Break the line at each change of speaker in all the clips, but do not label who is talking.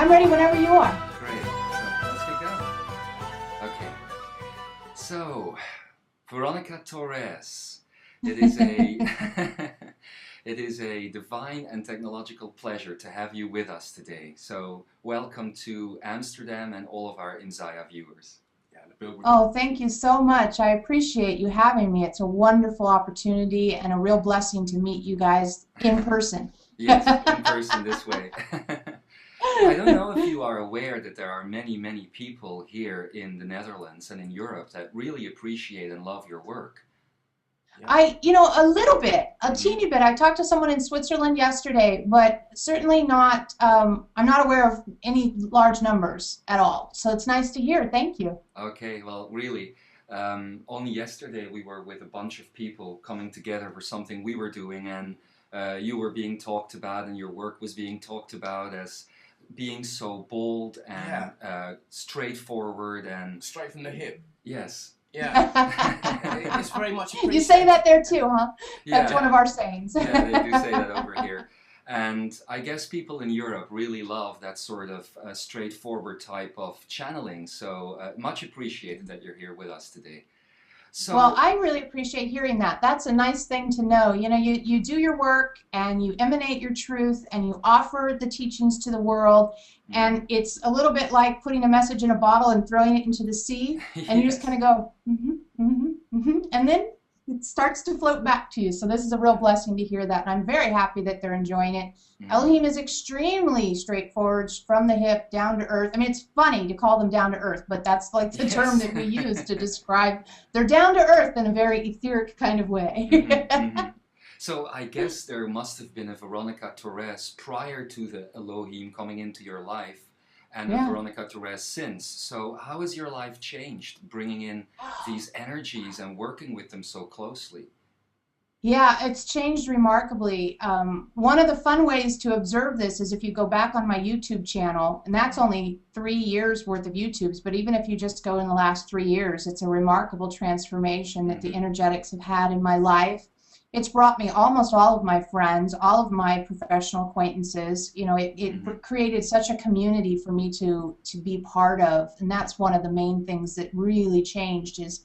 I'm ready whenever you are.
Great. So let's get going. Okay. So, Veronica Torres. It is a it is a divine and technological pleasure to have you with us today. So, welcome to Amsterdam and all of our Imzaia viewers.
Oh, thank you so much. I appreciate you having me. It's a wonderful opportunity and a real blessing to meet you guys in person.
Yes, in person this way. I don't know if you are aware that there are many, many people here in the Netherlands and in Europe that really appreciate and love your work.
Yeah. A little bit, a teeny bit. I talked to someone in Switzerland yesterday, but certainly not, I'm not aware of any large numbers at all. So it's nice to hear. Thank you.
Okay, well, really, only yesterday we were with a bunch of people coming together for something we were doing, and you were being talked about and your work was being talked about as being so bold and straightforward and...
Straight from the hip.
Yes.
Yeah. It's very much appreciated.
You say that there too, huh?
Yeah.
That's one of our sayings.
Yeah, they do say that over here. And I guess people in Europe really love that sort of straightforward type of channeling. So much appreciated that you're here with us today. So,
well, I really appreciate hearing that. That's a nice thing to know. You know, you do your work and you emanate your truth and you offer the teachings to the world. And it's a little bit like putting a message in a bottle and throwing it into the sea. And you just kind of go, and then it starts to float back to you. So this is a real blessing to hear that. And I'm very happy that they're enjoying it. Elohim is extremely straightforward, from the hip, down to earth. I mean, it's funny to call them down to earth, but that's like the term that we use to describe. They're down to earth in a very etheric kind of way.
So I guess there must have been a Veronica Torres prior to the Elohim coming into your life, and a Veronica Torres since. So how has your life changed, bringing in these energies and working with them so closely?
Yeah, it's changed remarkably. One of the fun ways to observe this is if you go back on my YouTube channel, and that's only 3 years worth of YouTubes, but even if you just go in the last 3 years, it's a remarkable transformation that the energetics have had in my life. It's brought me almost all of my friends, all of my professional acquaintances. You know, it created such a community for me to be part of, and that's one of the main things that really changed, is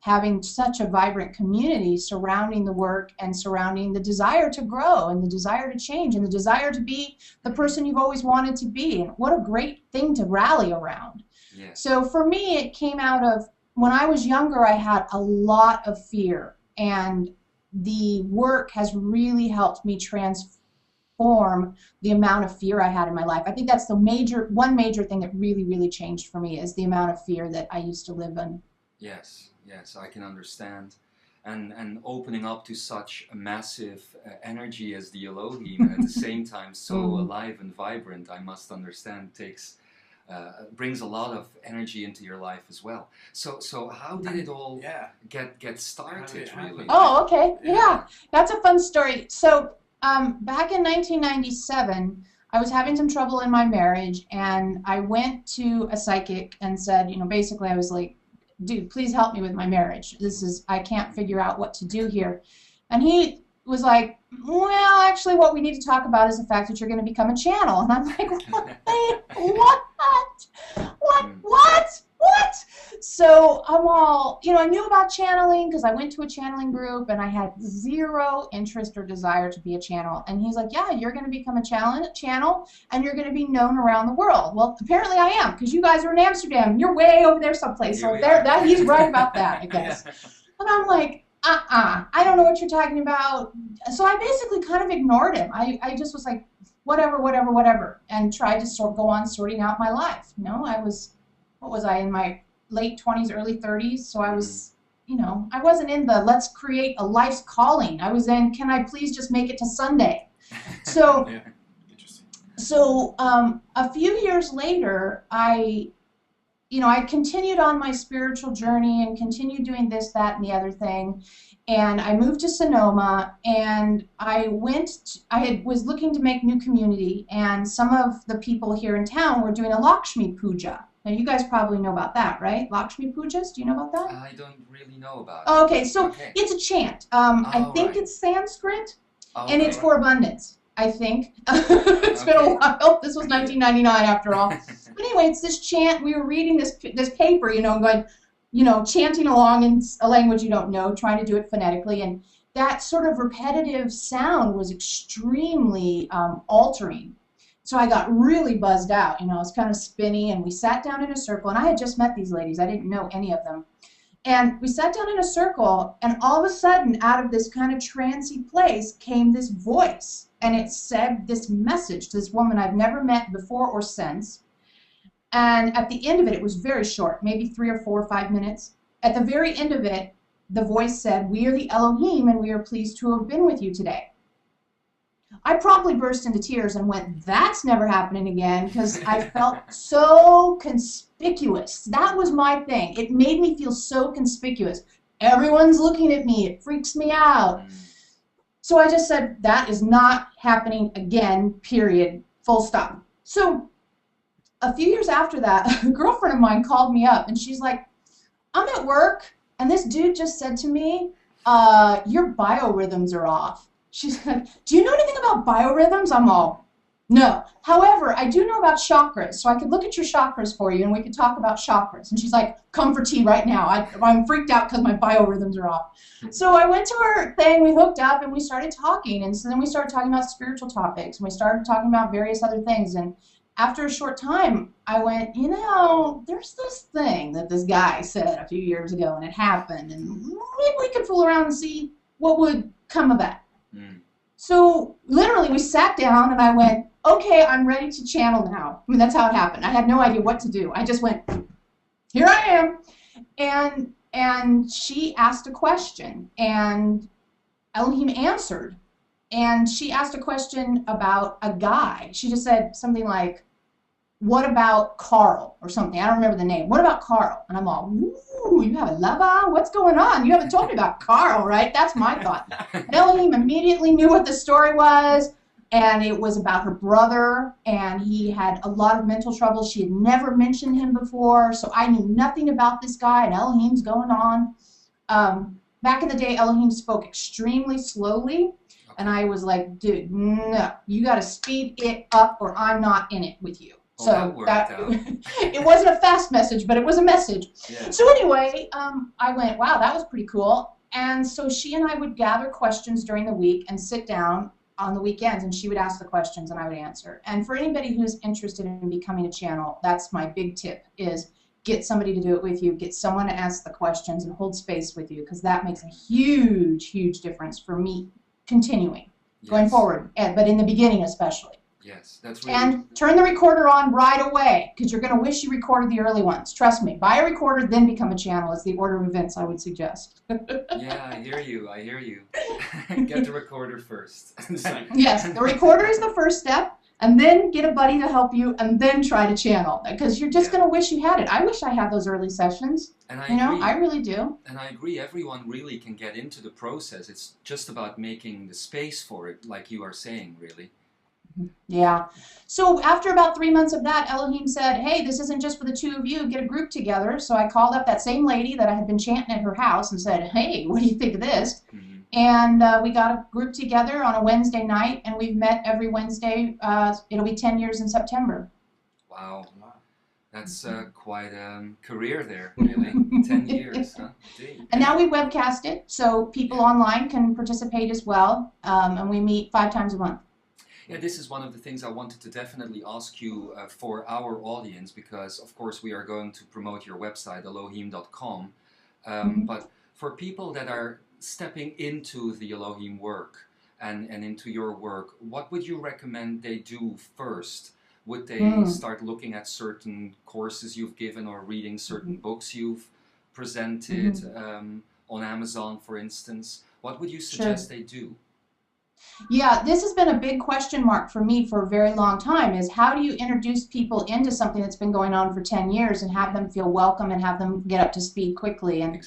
having such a vibrant community surrounding the work and surrounding the desire to grow and the desire to change and the desire to be the person you've always wanted to be. And what a great thing to rally around.
Yes. So
for me, it came out of, when I was younger, I had a lot of fear, and the work has really helped me transform the amount of fear I had in my life. I think that's the one major thing that really, really changed for me, is the amount of fear that I used to live in.
Yes, yes, I can understand. And opening up to such a massive energy as the Elohim, and at the same time so alive and vibrant, I must understand, brings a lot of energy into your life as well. So how did it all get started, really?
Oh, okay. Yeah, that's a fun story. So back in 1997, I was having some trouble in my marriage, and I went to a psychic and said, you know, basically I was like, dude, please help me with my marriage. I can't figure out what to do here. And he was like, well, actually what we need to talk about is the fact that you're going to become a channel. And I'm like, what? So I'm all, you know, I knew about channeling because I went to a channeling group, and I had zero interest or desire to be a channel. And he's like, yeah, you're going to become a channel, and you're going to be known around the world. Well, apparently I am, because you guys are in Amsterdam, and you're way over there someplace. So he's right about that, I guess. And I'm like, I don't know what you're talking about. So I basically kind of ignored him. I just was like, whatever, and tried to go on sorting out my life. You know, what was I, in my late 20s, early 30s? So I was, you know, I wasn't in the let's create a life's calling. I was in, can I please just make it to Sunday? So, a few years later, I continued on my spiritual journey and continued doing this, that, and the other thing. And I moved to Sonoma, and I was looking to make new community, and some of the people here in town were doing a Lakshmi Puja. Now, you guys probably know about that, right? Lakshmi Pujas, do you know about that?
I don't really know about it.
Okay, so it's a chant. I think it's Sanskrit, and it's for abundance. I think. It's been a while. This was 1999 after all. But anyway, it's this chant. We were reading this paper, you know, going, you know, chanting along in a language you don't know, trying to do it phonetically. And that sort of repetitive sound was extremely altering. So I got really buzzed out, you know, I was kind of spinny, and we sat down in a circle, and I had just met these ladies. I didn't know any of them. And we sat down in a circle, and all of a sudden, out of this kind of trancy place came this voice, and it said this message to this woman I've never met before or since. And at the end of it, it was very short, maybe 3 or 4 or 5 minutes. At the very end of it, the voice said, "We are the Elohim, and we are pleased to have been with you today." I promptly burst into tears and went, "That's never happening again," because I felt so conspicuous. That was my thing. It made me feel so conspicuous. Everyone's looking at me. It freaks me out. So I just said, that is not happening again, period, full stop. So a few years after that, a girlfriend of mine called me up, and she's like, "I'm at work, and this dude just said to me, your biorhythms are off." She's like, "Do you know anything about biorhythms?" I'm all, "No. However, I do know about chakras, so I could look at your chakras for you, and we could talk about chakras." And she's like, "Come for tea right now. I'm freaked out because my biorhythms are off." So I went to her thing, we hooked up, and we started talking. And so then we started talking about spiritual topics, and we started talking about various other things. And after a short time, I went, you know, there's this thing that this guy said a few years ago, and it happened, and maybe we could fool around and see what would come of that. So literally we sat down, and I went, okay, I'm ready to channel now. I mean, that's how it happened. I had no idea what to do. I just went, here I am. And she asked a question, and Elohim answered. And she asked a question about a guy. She just said something like, "What about Carl?" or something. I don't remember the name. "What about Carl?" And I'm all, "Ooh, you have a lover? What's going on? You haven't told me about Carl, right?" That's my thought. Elohim immediately knew what the story was, and it was about her brother, and he had a lot of mental trouble. She had never mentioned him before, so I knew nothing about this guy, and Elohim's going on. Back in the day, Elohim spoke extremely slowly, and I was like, dude, no, you got to speed it up, or I'm not in it with you. So
that worked out.
It wasn't a fast message, but it was a message.
Yeah.
So anyway, I went, wow, that was pretty cool. And so she and I would gather questions during the week and sit down on the weekends, and she would ask the questions and I would answer. And for anybody who's interested in becoming a channel, that's my big tip, is get somebody to do it with you, get someone to ask the questions and hold space with you, because that makes a huge, huge difference for me continuing, going forward, but in the beginning especially.
Yes, that's really...
And turn the recorder on right away, because you're going to wish you recorded the early ones. Trust me. Buy a recorder, then become a channel is the order of events I would suggest.
Yeah, I hear you. I hear you. Get the recorder first.
Yes, the recorder is the first step, and then get a buddy to help you, and then try to channel, because you're just going to wish you had it. I wish I had those early sessions.
And I
agree. I really do.
And I agree. Everyone really can get into the process. It's just about making the space for it, like you are saying, really.
Yeah. So after about 3 months of that, Elohim said, hey, this isn't just for the two of you, get a group together. So I called up that same lady that I had been chanting at her house and said, hey, what do you think of this? And we got a group together on a Wednesday night, and we've met every Wednesday. It'll be 10 years in September.
Wow. That's quite a career there, really. 10 years, huh? Indeed.
And now we webcast it, so people online can participate as well, and we meet 5 times a month.
Yeah, this is one of the things I wanted to definitely ask you for our audience, because of course we are going to promote your website, Elohim.com, but for people that are stepping into the Elohim work and into your work, what would you recommend they do first? Would they start looking at certain courses you've given or reading certain books you've presented on Amazon, for instance? What would you suggest they do?
Yeah, this has been a big question mark for me for a very long time, is how do you introduce people into something that's been going on for 10 years and have them feel welcome and have them get up to speed quickly? And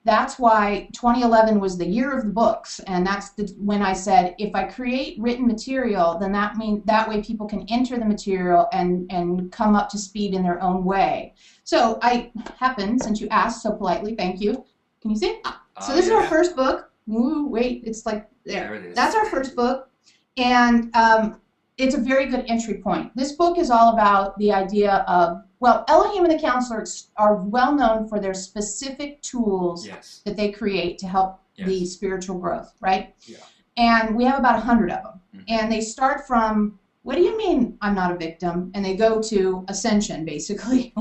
that's why 2011 was the year of the books, and that's when I said, if I create written material, then that way people can enter the material and come up to speed in their own way. So since you asked so politely, thank you. Can you see? So this is our first book. Ooh, wait, it's like there.
It is.
That's our first book, And it's a very good entry point. This book is all about the idea of, well, Elohim and the Council are well known for their specific tools that they create to help the spiritual growth, right?
Yeah.
And we have about 100 of them. And they start from, what do you mean I'm not a victim? And they go to ascension, basically.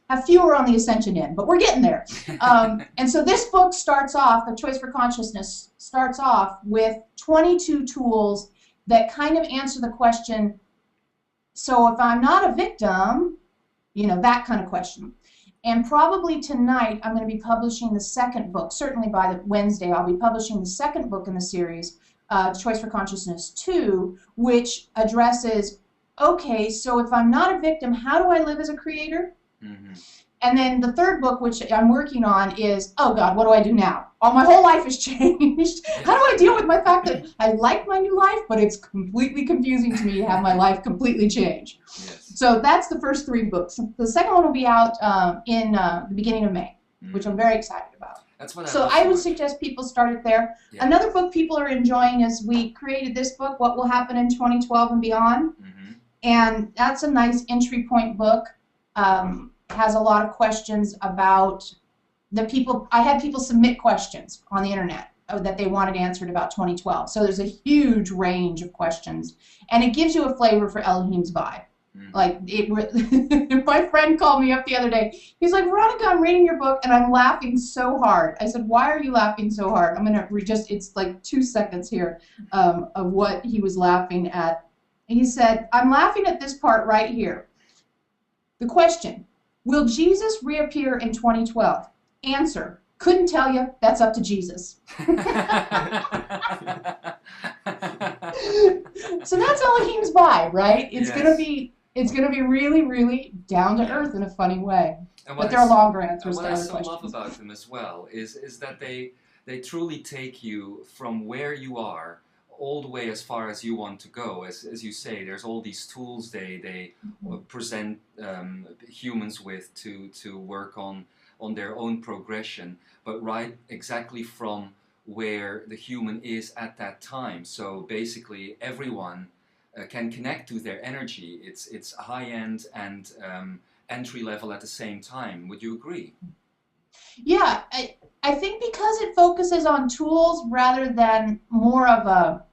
Have fewer on the ascension end, but we're getting there. And so this book starts off, The Choice for Consciousness, starts off with 22 tools that kind of answer the question, so if I'm not a victim, you know, that kind of question. And probably tonight I'm going to be publishing the second book. Certainly by the Wednesday I'll be publishing the second book in the series, Choice for Consciousness 2, which addresses, okay, so if I'm not a victim, how do I live as a creator? And then the third book, which I'm working on, is, oh God, what do I do now? Oh, my whole life has changed. How do I deal with my fact that I like my new life, but it's completely confusing to me to have my life completely change? So that's the first 3 books. The second one will be out in the beginning of May, which I'm very excited about.
That's what
so I would suggest people start it there. Another book people are enjoying is we created this book, What Will Happen in 2012 and Beyond. And that's a nice entry point book. Has a lot of questions about the people. I had people submit questions on the internet that they wanted answered about 2012. So there's a huge range of questions. And it gives you a flavor for Elohim's vibe. Like, my friend called me up the other day. He's like, Veronica, I'm reading your book and I'm laughing so hard. I said, why are you laughing so hard? I'm going to it's like 2 seconds here of what he was laughing at. And he said, I'm laughing at this part right here. The question, will Jesus reappear in 2012? Answer, couldn't tell you. That's up to Jesus. So that's Elohim's vibe, right? It's gonna be really, really down to earth in a funny way. But there are longer answers to other questions.
What I so love about them as well is that they truly take you from where you are all the way as far as you want to go. As you say, there's all these tools they present humans with to work on their own progression, but right exactly from where the human is at that time. So basically everyone can connect to their energy. It's high-end and entry level at the same time. Would you agree?
Yeah, I think because it focuses on tools rather than more of a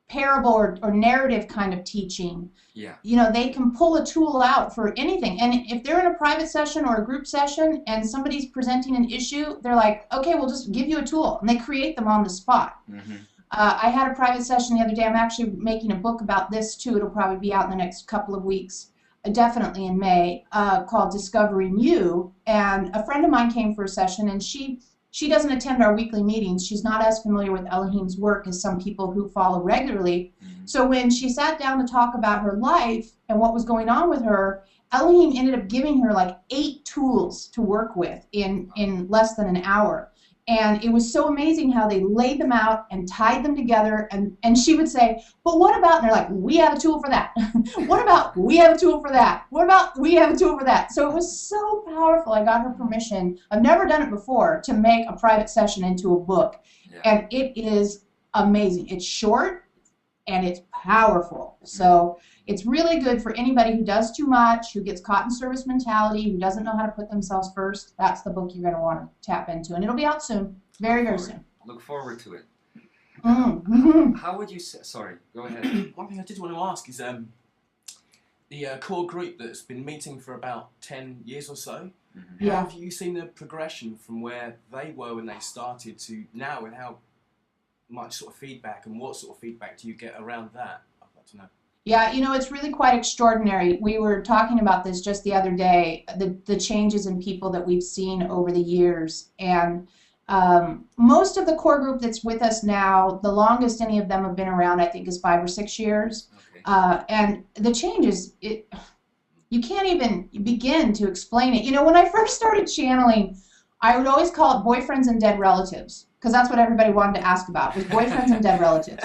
parable or narrative kind of teaching. You know, they can pull a tool out for anything. And if they're in a private session or a group session and somebody's presenting an issue, they're like, okay, we'll just give you a tool. And they create them on the spot. I had a private session the other day. I'm actually making a book about this too. It'll probably be out in the next couple of weeks, definitely in May, called Discovering You. And a friend of mine came for a session, and she doesn't attend our weekly meetings. She's not as familiar with Elohim's work as some people who follow regularly. So when she sat down to talk about her life and what was going on with her, Elohim ended up giving her like 8 tools to work with in less than an hour. And it was so amazing how they laid them out and tied them together. And she would say, but what about, and they're like, we have a tool for that. What about, we have a tool for that. What about, we have a tool for that. So it was so powerful. I got her permission. I've never done it before, to make a private session into a book. And it is amazing. It's short and it's powerful. So it's really good for anybody who does too much, who gets caught in service mentality, who doesn't know how to put themselves first. That's the book you're going to want to tap into. And it'll be out soon. Very, very soon.
Look forward to it. How would you say... Sorry, go ahead.
One thing I did want to ask is the core group that's been meeting for about 10 years or so, have you seen the progression from where they were when they started to now, and how much sort of feedback and what sort of feedback do you get around that? I'd like to know.
Yeah, you know, it's really quite extraordinary. We were talking about this just the other day, the changes in people that we've seen over the years. And most of the core group that's with us now, the longest any of them have been around, I think, is 5 or 6 years. And the changes, you can't even begin to explain it. You know, when I first started channeling, I would always call it boyfriends and dead relatives, because that's what everybody wanted to ask about, was boyfriends and dead relatives.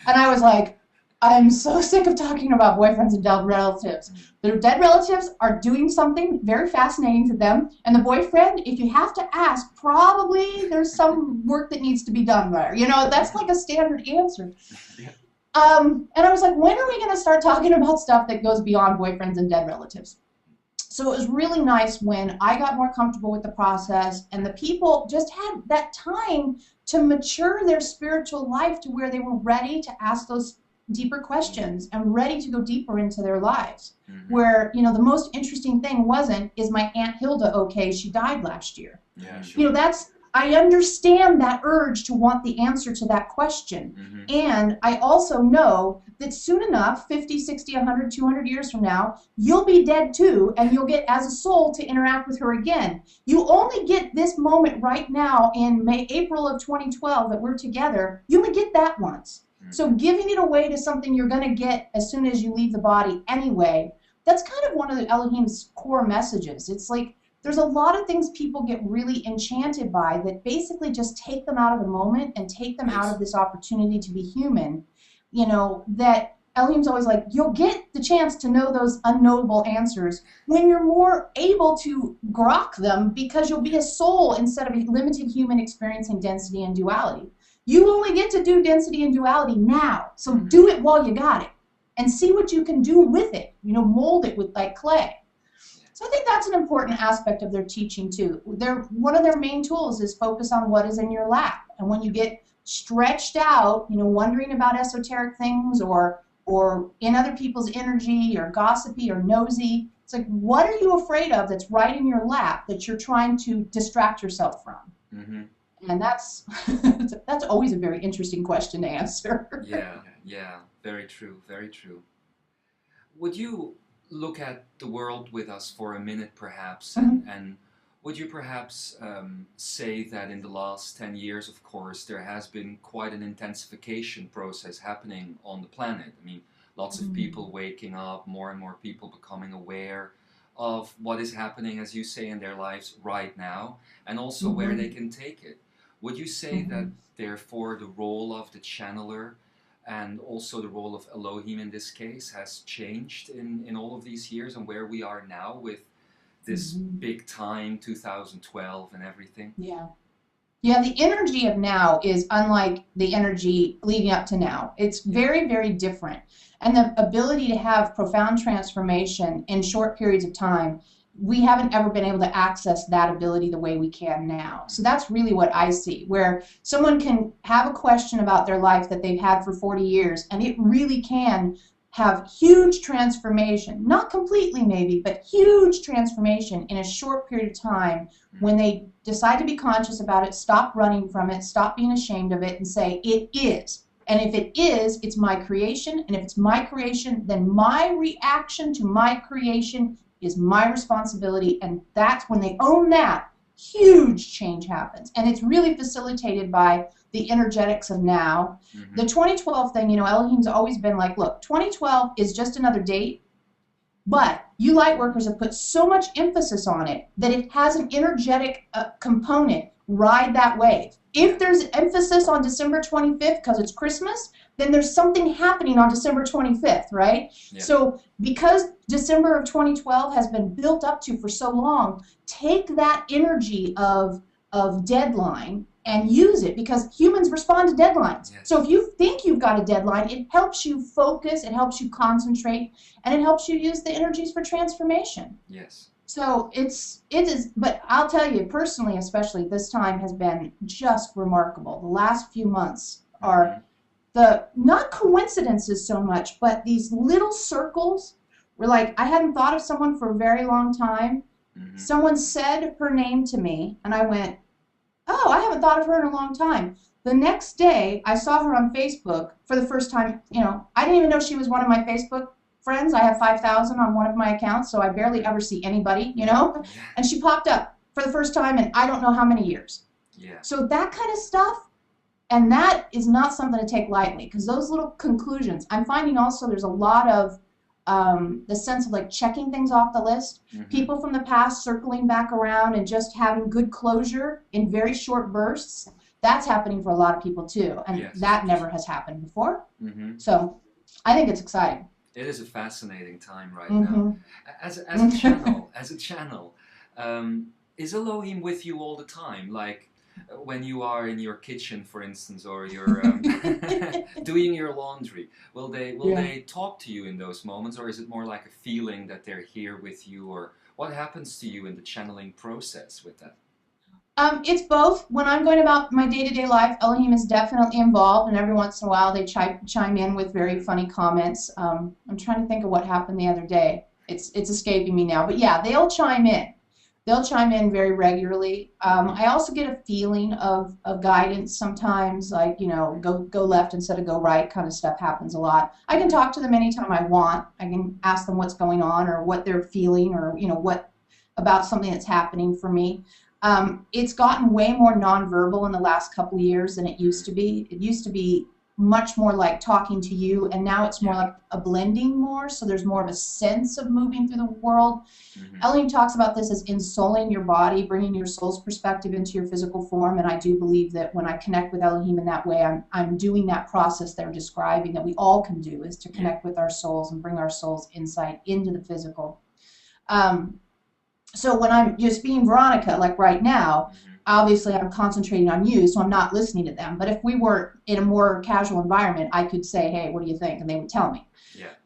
And I was like, I'm so sick of talking about boyfriends and dead relatives. The dead relatives are doing something very fascinating to them, and the boyfriend, if you have to ask, probably there's some work that needs to be done there. You know, that's like a standard answer. And I was like, when are we going to start talking about stuff that goes beyond boyfriends and dead relatives? So it was really nice when I got more comfortable with the process and the people just had that time to mature their spiritual life to where they were ready to ask those deeper questions and ready to go deeper into their lives. Where, you know, the most interesting thing wasn't, is my Aunt Hilda okay? She died last year.
Yeah, sure.
You know, I understand that urge to want the answer to that question. And I also know that soon enough, 50, 60, 100, 200 years from now, you'll be dead too, and you'll get as a soul to interact with her again. You only get this moment right now in April of 2012 that we're together. You only get that once. So giving it away to something you're going to get as soon as you leave the body anyway, that's kind of one of the Elohim's core messages. It's like, there's a lot of things people get really enchanted by that basically just take them out of the moment and take them out of this opportunity to be human. You know, that Elohim's always like, you'll get the chance to know those unknowable answers when you're more able to grok them, because you'll be a soul instead of a limited human experiencing density and duality. You only get to do density and duality now, so do it while you got it and see what you can do with it. You know, mold it with like clay. So I think that's an important aspect of their teaching too. One of their main tools is focus on what is in your lap. And when you get stretched out, you know, wondering about esoteric things or in other people's energy or gossipy or nosy, it's like, what are you afraid of that's right in your lap that you're trying to distract yourself from? And that's always a very interesting question to answer.
Yeah, very true, very true. Would you look at the world with us for a minute, perhaps, and would you perhaps say that in the last 10 years, of course, there has been quite an intensification process happening on the planet? I mean, lots of people waking up, more and more people becoming aware of what is happening, as you say, in their lives right now, and also where they can take it. Would you say that, therefore, the role of the channeler and also the role of Elohim in this case has changed in all of these years, and where we are now with this big time, 2012 and everything?
Yeah, the energy of now is unlike the energy leading up to now. It's very, very different. And the ability to have profound transformation in short periods of time, we haven't ever been able to access that ability the way we can now. So that's really what I see, where someone can have a question about their life that they've had for 40 years, and it really can have huge transformation, not completely maybe, but huge transformation in a short period of time when they decide to be conscious about it, stop running from it, stop being ashamed of it, and say, it is. And if it is, it's my creation, and if it's my creation, then my reaction to my creation is my responsibility, and that's when they own that, huge change happens. And it's really facilitated by the energetics of now. The 2012 thing, you know, Elohim's always been like, look, 2012 is just another date, but you light workers have put so much emphasis on it that it has an energetic component. Ride that wave. If there's emphasis on December 25th because it's Christmas, then there's something happening on December 25th, right? Yeah. So because December of 2012 has been built up to for so long, take that energy of deadline and use it, because humans respond to deadlines. Yes. So if you think you've got a deadline, it helps you focus, it helps you concentrate, and it helps you use the energies for transformation.
Yes.
So it is, but I'll tell you personally, especially this time has been just remarkable. The last few months are not coincidences so much, but these little circles where, like, I hadn't thought of someone for a very long time. Someone said her name to me, and I went, oh, I haven't thought of her in a long time. The next day, I saw her on Facebook for the first time. You know, I didn't even know she was one of my Facebook friends. I have 5,000 on one of my accounts, so I barely ever see anybody, you know? And she popped up for the first time in I don't know how many years. Yeah. So that kind of stuff, and that is not something to take lightly, because those little conclusions, I'm finding also there's a lot of the sense of like checking things off the list, people from the past circling back around and just having good closure in very short bursts. That's happening for a lot of people too, and that never has happened before. So I think it's exciting.
It is a fascinating time right now. As a channel, is Elohim with you all the time? Like, when you are in your kitchen, for instance, or you're doing your laundry, will they talk to you in those moments, or is it more like a feeling that they're here with you, or what happens to you in the channeling process with that?
It's both. When I'm going about my day-to-day life, Elohim is definitely involved, and every once in a while they chime in with very funny comments. I'm trying to think of what happened the other day. It's escaping me now, but yeah, they'll chime in. They'll chime in very regularly. I also get a feeling of guidance sometimes, like, you know, go left instead of go right kind of stuff happens a lot. I can talk to them anytime I want. I can ask them what's going on or what they're feeling, or, you know, what about something that's happening for me. It's gotten way more nonverbal in the last couple of years than it used to be. It used to be much more like talking to you, and now it's more like a blending more, so there's more of a sense of moving through the world. Elohim talks about this as ensouling your body, bringing your soul's perspective into your physical form, and I do believe that when I connect with Elohim in that way, I'm doing that process they're describing that we all can do, is to connect with our souls and bring our soul's insight into the physical. So when I'm just being Veronica, like right now, obviously I'm concentrating on you, so I'm not listening to them. But if we were in a more casual environment, I could say, hey, what do you think? And they would tell me.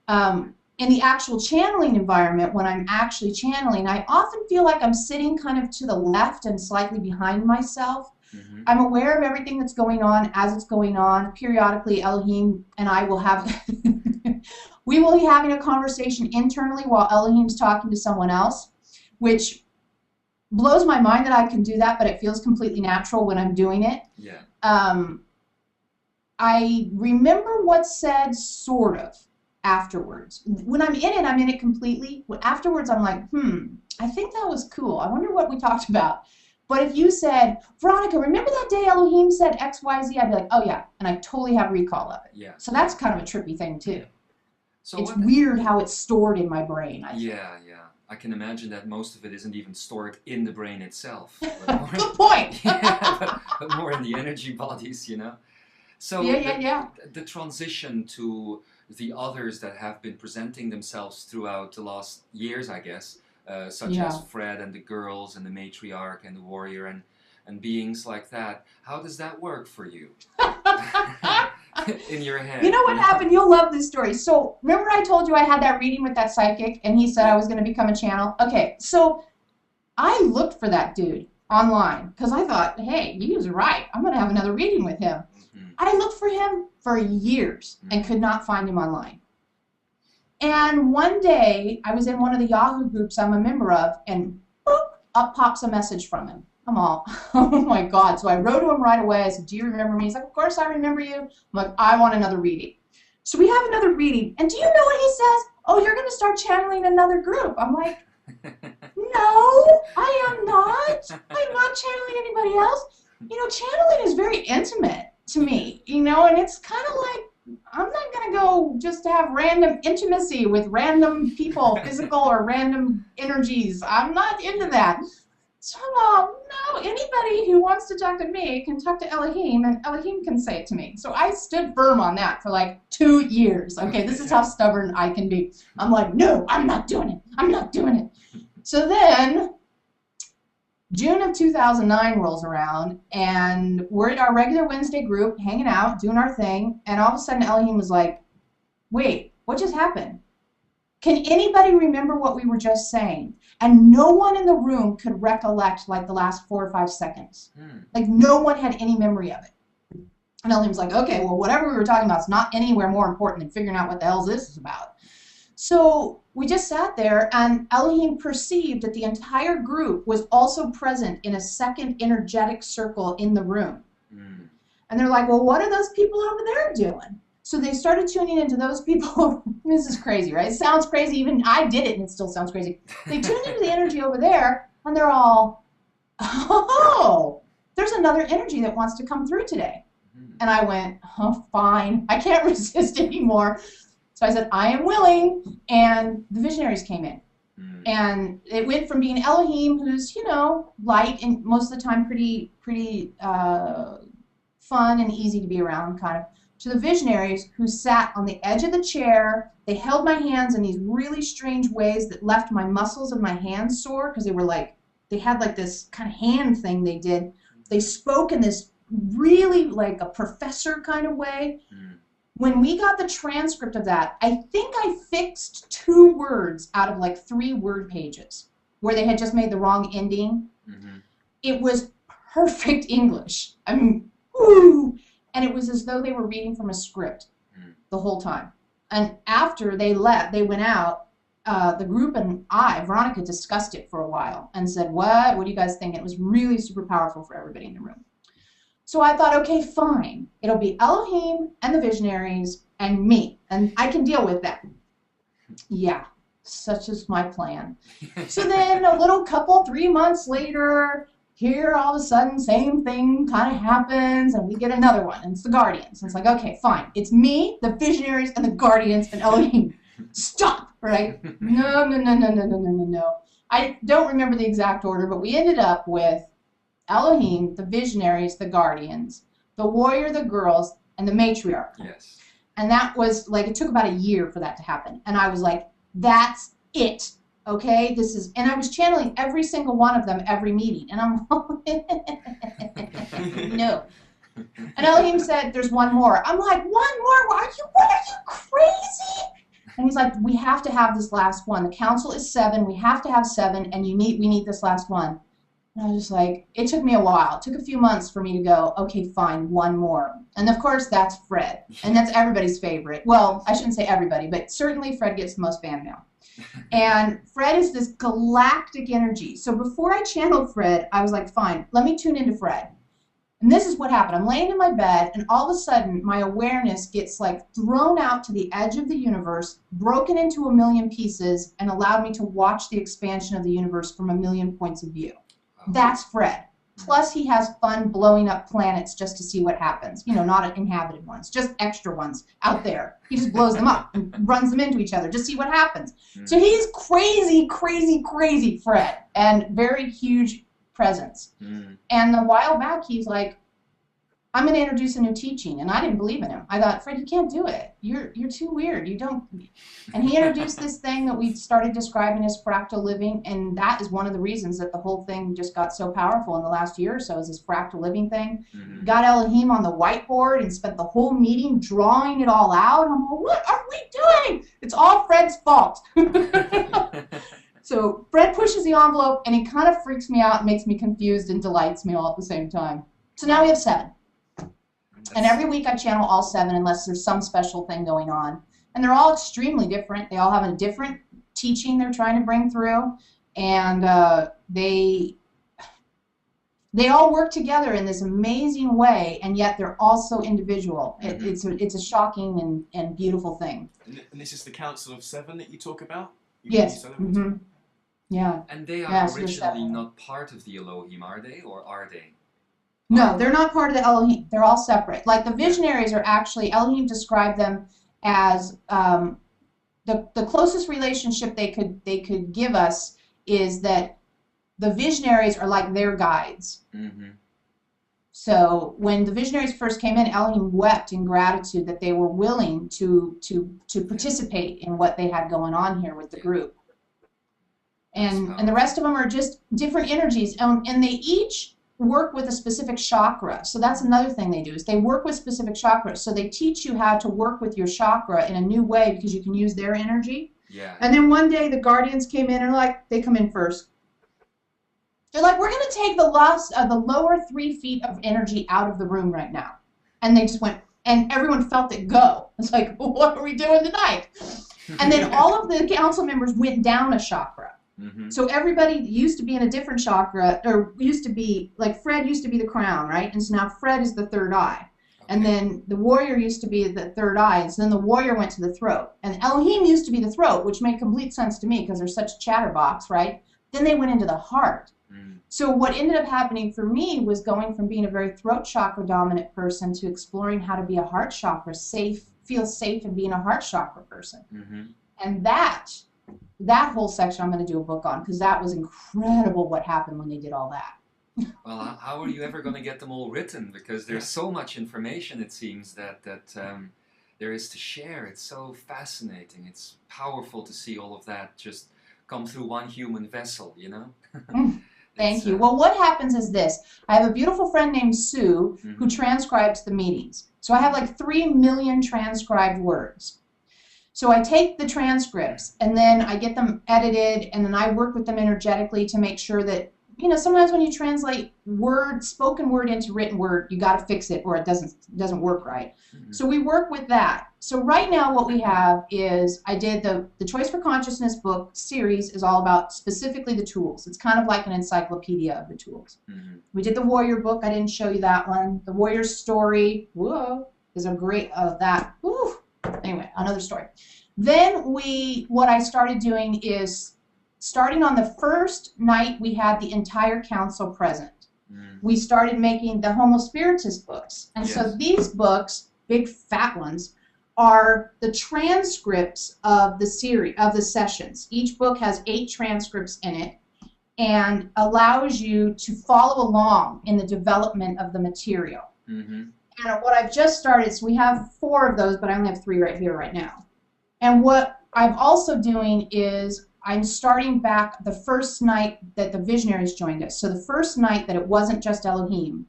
In the actual channeling environment, when I'm actually channeling, I often feel like I'm sitting kind of to the left and slightly behind myself. I'm aware of everything that's going on as it's going on. Periodically, Elohim and I will have, we will be having a conversation internally while Elohim's talking to someone else, which blows my mind that I can do that, but it feels completely natural when I'm doing it. I remember what's said, sort of, afterwards. When I'm in it completely. Afterwards, I'm like, I think that was cool. I wonder what we talked about. But if you said, Veronica, remember that day Elohim said X, Y, Z? I'd be like, oh yeah, and I totally have recall of it. So that's kind of a trippy thing too. So it's weird how it's stored in my brain. I think.
I can imagine that most of it isn't even stored in the brain itself.
Good point.
but more in the energy bodies, you know. So the transition to the others that have been presenting themselves throughout the last years, I guess, such as Fred and the girls and the matriarch and the warrior and beings like that. How does that work for you? In your head.
You know what happened? You'll love this story. So remember I told you I had that reading with that psychic and he said I was going to become a channel? Okay, so I looked for that dude online because I thought, hey, he was right. I'm going to have another reading with him. I looked for him for years and could not find him online. And one day I was in one of the Yahoo groups I'm a member of, and boop, up pops a message from him. I'm all, oh my God. So I wrote to him right away. I said, do you remember me? He's like, of course I remember you. I'm like, I want another reading. So we have another reading. And do you know what he says? Oh, you're going to start channeling another group. I'm like, no, I am not. I'm not channeling anybody else. You know, channeling is very intimate to me, you know, and it's kind of like, I'm not going to go just have random intimacy with random people, physical or random energies. I'm not into that. So no, anybody who wants to talk to me can talk to Elohim, and Elohim can say it to me. So I stood firm on that for like 2 years. Okay, this is how stubborn I can be. I'm like, no, I'm not doing it. I'm not doing it. So then June of 2009 rolls around, and we're at our regular Wednesday group, hanging out, doing our thing, and all of a sudden Elohim was like, wait, what just happened? Can anybody remember what we were just saying? And no one in the room could recollect like the last 4 or 5 seconds. Like no one had any memory of it. And Elohim's like, okay, well, whatever we were talking about is not anywhere more important than figuring out what the hell this is about. So we just sat there, and Elohim perceived that the entire group was also present in a second energetic circle in the room. And they're like, well, what are those people over there doing? So they started tuning into those people. This is crazy, right? It sounds crazy. Even I did it, and it still sounds crazy. They tuned into the energy over there, and they're all, oh, there's another energy that wants to come through today. And I went, oh, fine. I can't resist anymore. So I said, I am willing. And the visionaries came in. And it went from being Elohim, who's, you know, light and most of the time pretty fun and easy to be around, kind of, to the visionaries who sat on the edge of the chair. They held my hands in these really strange ways that left my muscles of my hands sore because they were like, they had like this kind of hand thing they did. They spoke in this really like a professor kind of way. When we got the transcript of that, I think I fixed 2 words out of like 3 word pages where they had just made the wrong ending. It was perfect English. I mean, woo! And it was as though they were reading from a script the whole time. And after they left, they went out, the group and Veronica, discussed it for a while and said, what do you guys think? It was really super powerful for everybody in the room. So I thought, okay, fine. It'll be Elohim and the visionaries and me, and I can deal with that. Yeah, such is my plan. So then a little couple, 3 months later, here all of a sudden, same thing kind of happens, and we get another one, and it's the Guardians. And it's like, okay, fine. It's me, the visionaries, and the Guardians, and Elohim. Stop, right? No, no, no, no, no, no, no, no, no. I don't remember the exact order, but we ended up with Elohim, the visionaries, the Guardians, the warrior, the girls, and the matriarch.
Yes.
And that was like, it took about a year for that to happen. And I was like, that's it. Okay, this is, and I was channeling every single one of them every meeting. And I'm no. And Elohim said, there's one more. I'm like, one more? What are you crazy? And he's like, we have to have this last one. The council is 7. We have to have 7, and we need this last one. And I was just like, it took me a while. It took a few months for me to go, okay, fine, one more. And of course, that's Fred. And that's everybody's favorite. Well, I shouldn't say everybody, but certainly Fred gets the most fan mail. And Fred is this galactic energy. So before I channeled Fred, I was like, fine, let me tune into Fred. And this is what happened. I'm laying in my bed, and all of a sudden, my awareness gets like thrown out to the edge of the universe, broken into a million pieces, and allowed me to watch the expansion of the universe from a million points of view. That's Fred. Plus, he has fun blowing up planets just to see what happens. You know, not inhabited ones, just extra ones out there. He just blows them up and runs them into each other just to see what happens. So he's crazy, crazy, crazy Fred, and very huge presence. And a while back, he's like, I'm going to introduce a new teaching. And I didn't believe in him. I thought, Fred, you can't do it. You're too weird. You don't. And he introduced this thing that we started describing as fractal living. And that is one of the reasons that the whole thing just got so powerful in the last year or so, is this fractal living thing. Got Elohim on the whiteboard and spent the whole meeting drawing it all out. I'm like, what are we doing? It's all Fred's fault. So Fred pushes the envelope, and he kind of freaks me out and makes me confused and delights me all at the same time. So now we have 7. And every week I channel all 7 unless there's some special thing going on. And they're all extremely different. They all have a different teaching they're trying to bring through. And they all work together in this amazing way, and yet they're also individual. It's a shocking and beautiful thing.
And this is the Council of 7 that you talk about?
Yes. Yeah.
And they are originally not part of the Elohim, are they? Or are they?
No, they're not part of the Elohim. They're all separate. Like the visionaries are actually, Elohim described them as the closest relationship they could give us is that the visionaries are like their guides. So when the visionaries first came in, Elohim wept in gratitude that they were willing to participate in what they had going on here with the group. And the rest of them are just different energies, and they each work with a specific chakra. So that's another thing they do, is they work with specific chakras. So they teach you how to work with your chakra in a new way because you can use their energy.
Yeah.
And then one day the Guardians came in and they come in first. They're like, we're going to take the lower 3 feet of energy out of the room right now. And they just went, and everyone felt it go. It's like, well, what are we doing tonight? And then all of the council members went down a chakra. So everybody used to be in a different chakra, or used to be, like Fred used to be the crown, right? And so now Fred is the 3rd eye. And then the warrior used to be the 3rd eye, and so then the warrior went to the throat. And Elohim used to be the throat, which made complete sense to me because they're such a chatterbox, right? Then they went into the heart. So what ended up happening for me was going from being a very throat chakra dominant person to exploring how to be a heart chakra feel safe in being a heart chakra person. And that whole section I'm going to do a book on, because that was incredible what happened when they did all that.
Well, how are you ever going to get them all written? Because there's so much information, it seems, that there is to share. It's so fascinating. It's powerful to see all of that just come through one human vessel, you know?
Thank you. Well, what happens is this. I have a beautiful friend named Sue who transcribes the meetings. So I have like 3 million transcribed words. So I take the transcripts and then I get them edited and then I work with them energetically to make sure that, you know, sometimes when you translate spoken word into written word, you got to fix it or it doesn't work right. So we work with that. So right now what we have is I did the Choice for Consciousness book series is all about specifically the tools. It's kind of like an encyclopedia of the tools. We did the Warrior book. I didn't show you that one. The Warrior story, whoa, is a great anyway, another story. Then what I started doing is starting on the first night we had the entire council present. We started making the Homo Spiritus books. And so these books, big fat ones, are the transcripts of the series, of the sessions. Each book has 8 transcripts in it and allows you to follow along in the development of the material. And what I've just started, so we have 4 of those, but I only have 3 right here right now. And what I'm also doing is I'm starting back the first night that the visionaries joined us. So the first night that it wasn't just Elohim,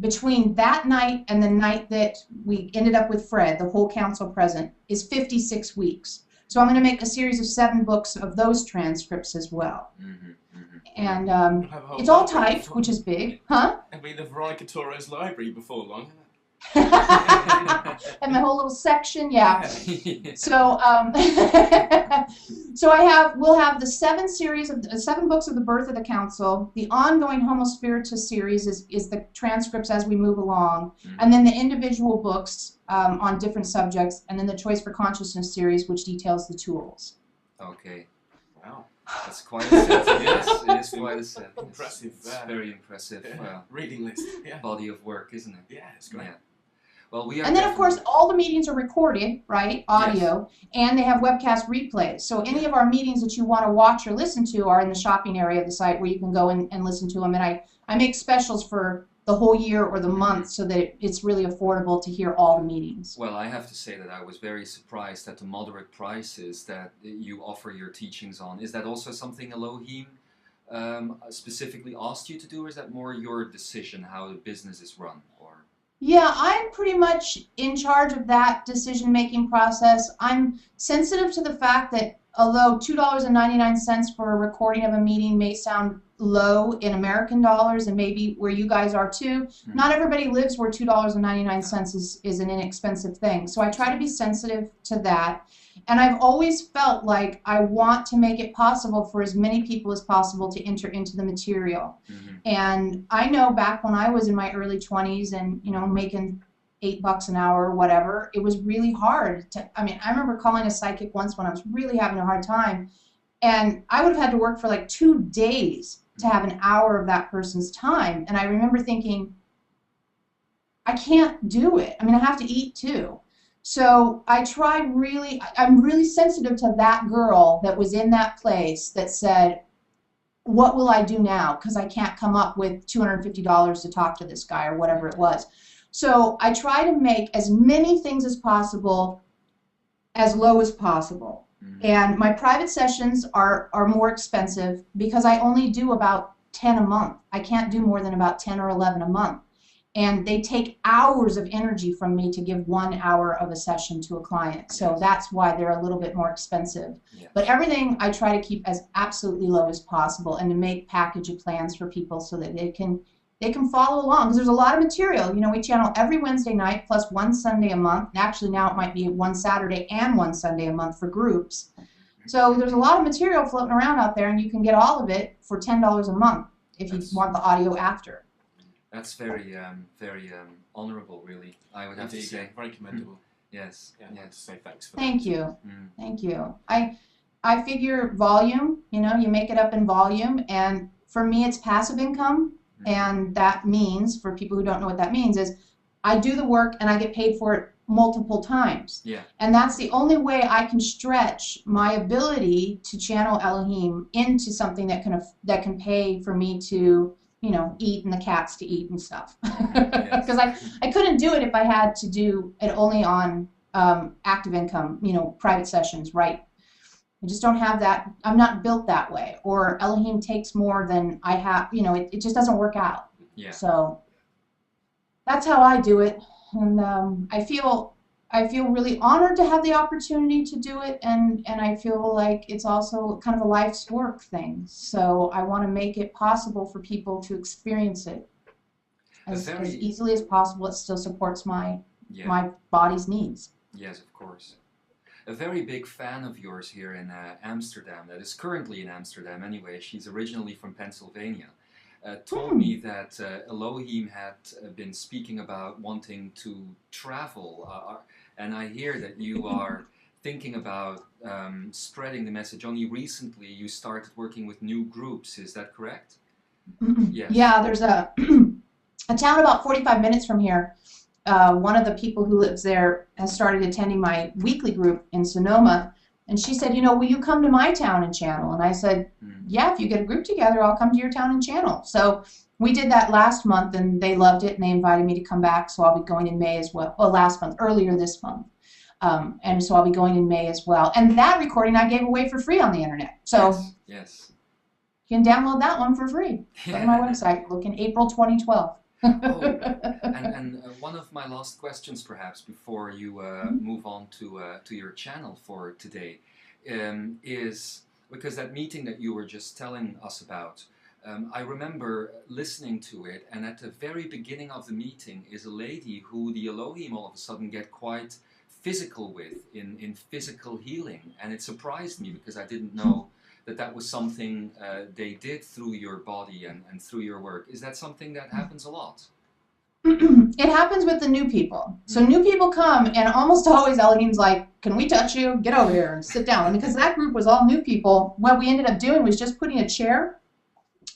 between that night and the night that we ended up with Fred, the whole council present, is 56 weeks. So I'm going to make a series of 7 books of those transcripts as well. And it's all typed, which is big. Huh?
It'll be the Veronica Torres library before long.
And my whole little section, yeah. So, we'll have the 7 books of the birth of the council. The ongoing Homo Spiritus series is the transcripts as we move along, and then the individual books on different subjects, and then the Choice for Consciousness series, which details the tools.
Okay. Wow. That's quite a set. Yes, it is quite a set.
Impressive.
It's very impressive.
Reading list. Yeah.
Body of work, isn't it?
Yeah, it's great.
Yeah. Well, we are.
And then, of course, all the meetings are recorded, right? Audio, and they have webcast replays. So any of our meetings that you want to watch or listen to are in the shopping area of the site where you can go and listen to them. And I make specials for the whole year or the month so that it's really affordable to hear all the meetings.
Well, I have to say that I was very surprised at the moderate prices that you offer your teachings on. Is that also something Elohim specifically asked you to do, or is that more your decision how the business is run? Or
yeah, I'm pretty much in charge of that decision-making process. I'm sensitive to the fact that although $2.99 for a recording of a meeting may sound low in American dollars, and maybe where you guys are too, not everybody lives where $2.99 is an inexpensive thing. So I try to be sensitive to that. And I've always felt like I want to make it possible for as many people as possible to enter into the material. And I know back when I was in my early 20s and, you know, making $8 an hour or whatever, it was really hard. I remember calling a psychic once when I was really having a hard time, and I would have had to work for like 2 days to have an hour of that person's time. And I remember thinking, I can't do it. I mean, I have to eat too. So I'm really sensitive to that girl that was in that place that said, what will I do now? Because I can't come up with $250 to talk to this guy or whatever it was. So I try to make as many things as possible as low as possible. And my private sessions are more expensive because I only do about 10 a month. I can't do more than about 10 or 11 a month. And they take hours of energy from me to give 1 hour of a session to a client. So that's why they're a little bit more expensive. But everything I try to keep as absolutely low as possible and to make package of plans for people so that they can follow along. Because there's a lot of material. You know, we channel every Wednesday night plus 1 Sunday a month. Actually, now it might be 1 Saturday and 1 Sunday a month for groups. So there's a lot of material floating around out there, and you can get all of it for $10 a month if you want the audio after.
That's very, very honorable, really. I would have to say.
Very commendable.
Yes.
Yeah, I'd like to say thanks for
Thank you. Thank you. I figure volume, you know, you make it up in volume, and for me it's passive income, and that means, for people who don't know what that means, is I do the work and I get paid for it multiple times. And that's the only way I can stretch my ability to channel Elohim into something that can pay for me to, you know, eat and the cats to eat and stuff. Because I couldn't do it if I had to do it only on active income, you know, private sessions, right? I just don't have that. I'm not built that way. Or Elohim takes more than I have. You know, it just doesn't work out.
Yeah.
So that's how I do it. And I feel really honored to have the opportunity to do it. And I feel like it's also kind of a life's work thing. So I want to make it possible for people to experience it as easily as possible. It still supports my body's needs.
Yes, of course. A very big fan of yours here in Amsterdam, that is currently in Amsterdam anyway, she's originally from Pennsylvania, told me that Elohim had been speaking about wanting to travel, and I hear that you are thinking about spreading the message. Only recently you started working with new groups, is that correct?
Yes. Yeah, there's a town about 45 minutes from here. One of the people who lives there has started attending my weekly group in Sonoma, and she said, you know, will you come to my town and channel? And I said, yeah, if you get a group together, I'll come to your town and channel. So we did that last month, and they loved it, and they invited me to come back, so I'll be going in May as well. Well, earlier this month. And so I'll be going in May as well. And that recording I gave away for free on the internet. So
yes.
You can download that one for free. Go to my website. Look in April 2012.
And one of my last questions, perhaps, before you move on to your channel for today, is because that meeting that you were just telling us about, I remember listening to it, and at the very beginning of the meeting is a lady who the Elohim all of a sudden get quite physical with in physical healing, and it surprised me because I didn't know that was something they did through your body and through your work. Is that something that happens a lot?
It happens with the new people. So new people come, and almost always Elohim's like, can we touch you? Get over here and sit down. And because that group was all new people, what we ended up doing was just putting a chair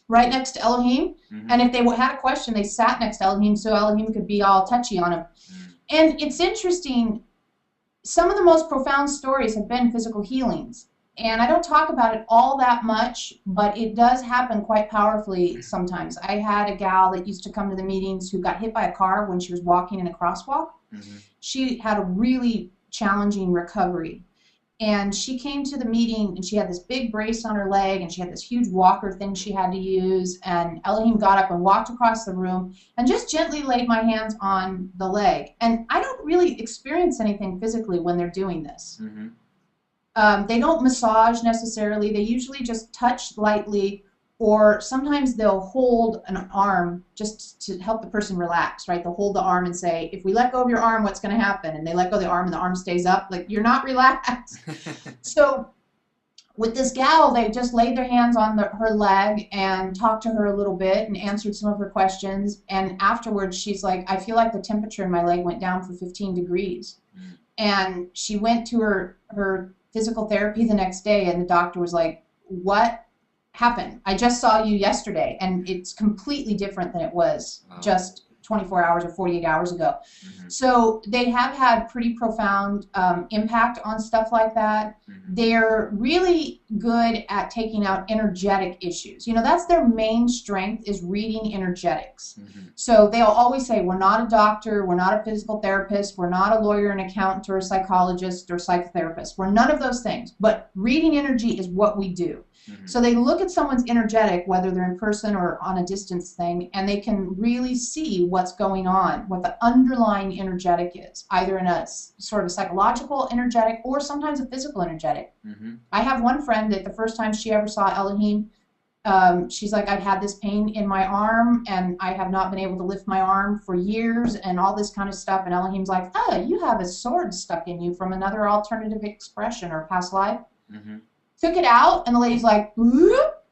right next to Elohim. And if they had a question, they sat next to Elohim so Elohim could be all touchy on them. And it's interesting, some of the most profound stories have been physical healings. And I don't talk about it all that much, but it does happen quite powerfully sometimes. I had a gal that used to come to the meetings who got hit by a car when she was walking in a crosswalk. She had a really challenging recovery. And she came to the meeting, and she had this big brace on her leg, and she had this huge walker thing she had to use. And Elohim got up and walked across the room and just gently laid my hands on the leg. And I don't really experience anything physically when they're doing this. They don't massage necessarily. They usually just touch lightly, or sometimes they'll hold an arm just to help the person relax, right? They'll hold the arm and say, if we let go of your arm, what's going to happen? And they let go of the arm, and the arm stays up. Like, you're not relaxed. So with this gal, they just laid their hands on her leg and talked to her a little bit and answered some of her questions. And afterwards, she's like, I feel like the temperature in my leg went down for 15 degrees. And she went to her physical therapy the next day, and the doctor was like, what happened? I just saw you yesterday, and it's completely different than it was just 24 hours or 48 hours ago. So they have had pretty profound impact on stuff like that. They're really good at taking out energetic issues. You know, that's their main strength, is reading energetics. So they'll always say, we're not a doctor, we're not a physical therapist, we're not a lawyer, an accountant, or a psychologist, or psychotherapist. We're none of those things. But reading energy is what we do. So they look at someone's energetic, whether they're in person or on a distance thing, and they can really see what's going on, what the underlying energetic is, either in a sort of a psychological energetic or sometimes a physical energetic. I have one friend that the first time she ever saw Elohim, she's like, I've had this pain in my arm, and I have not been able to lift my arm for years, and all this kind of stuff. And Elohim's like, oh, you have a sword stuck in you from another alternative expression or past life. Took it out, and the lady's like, whoop.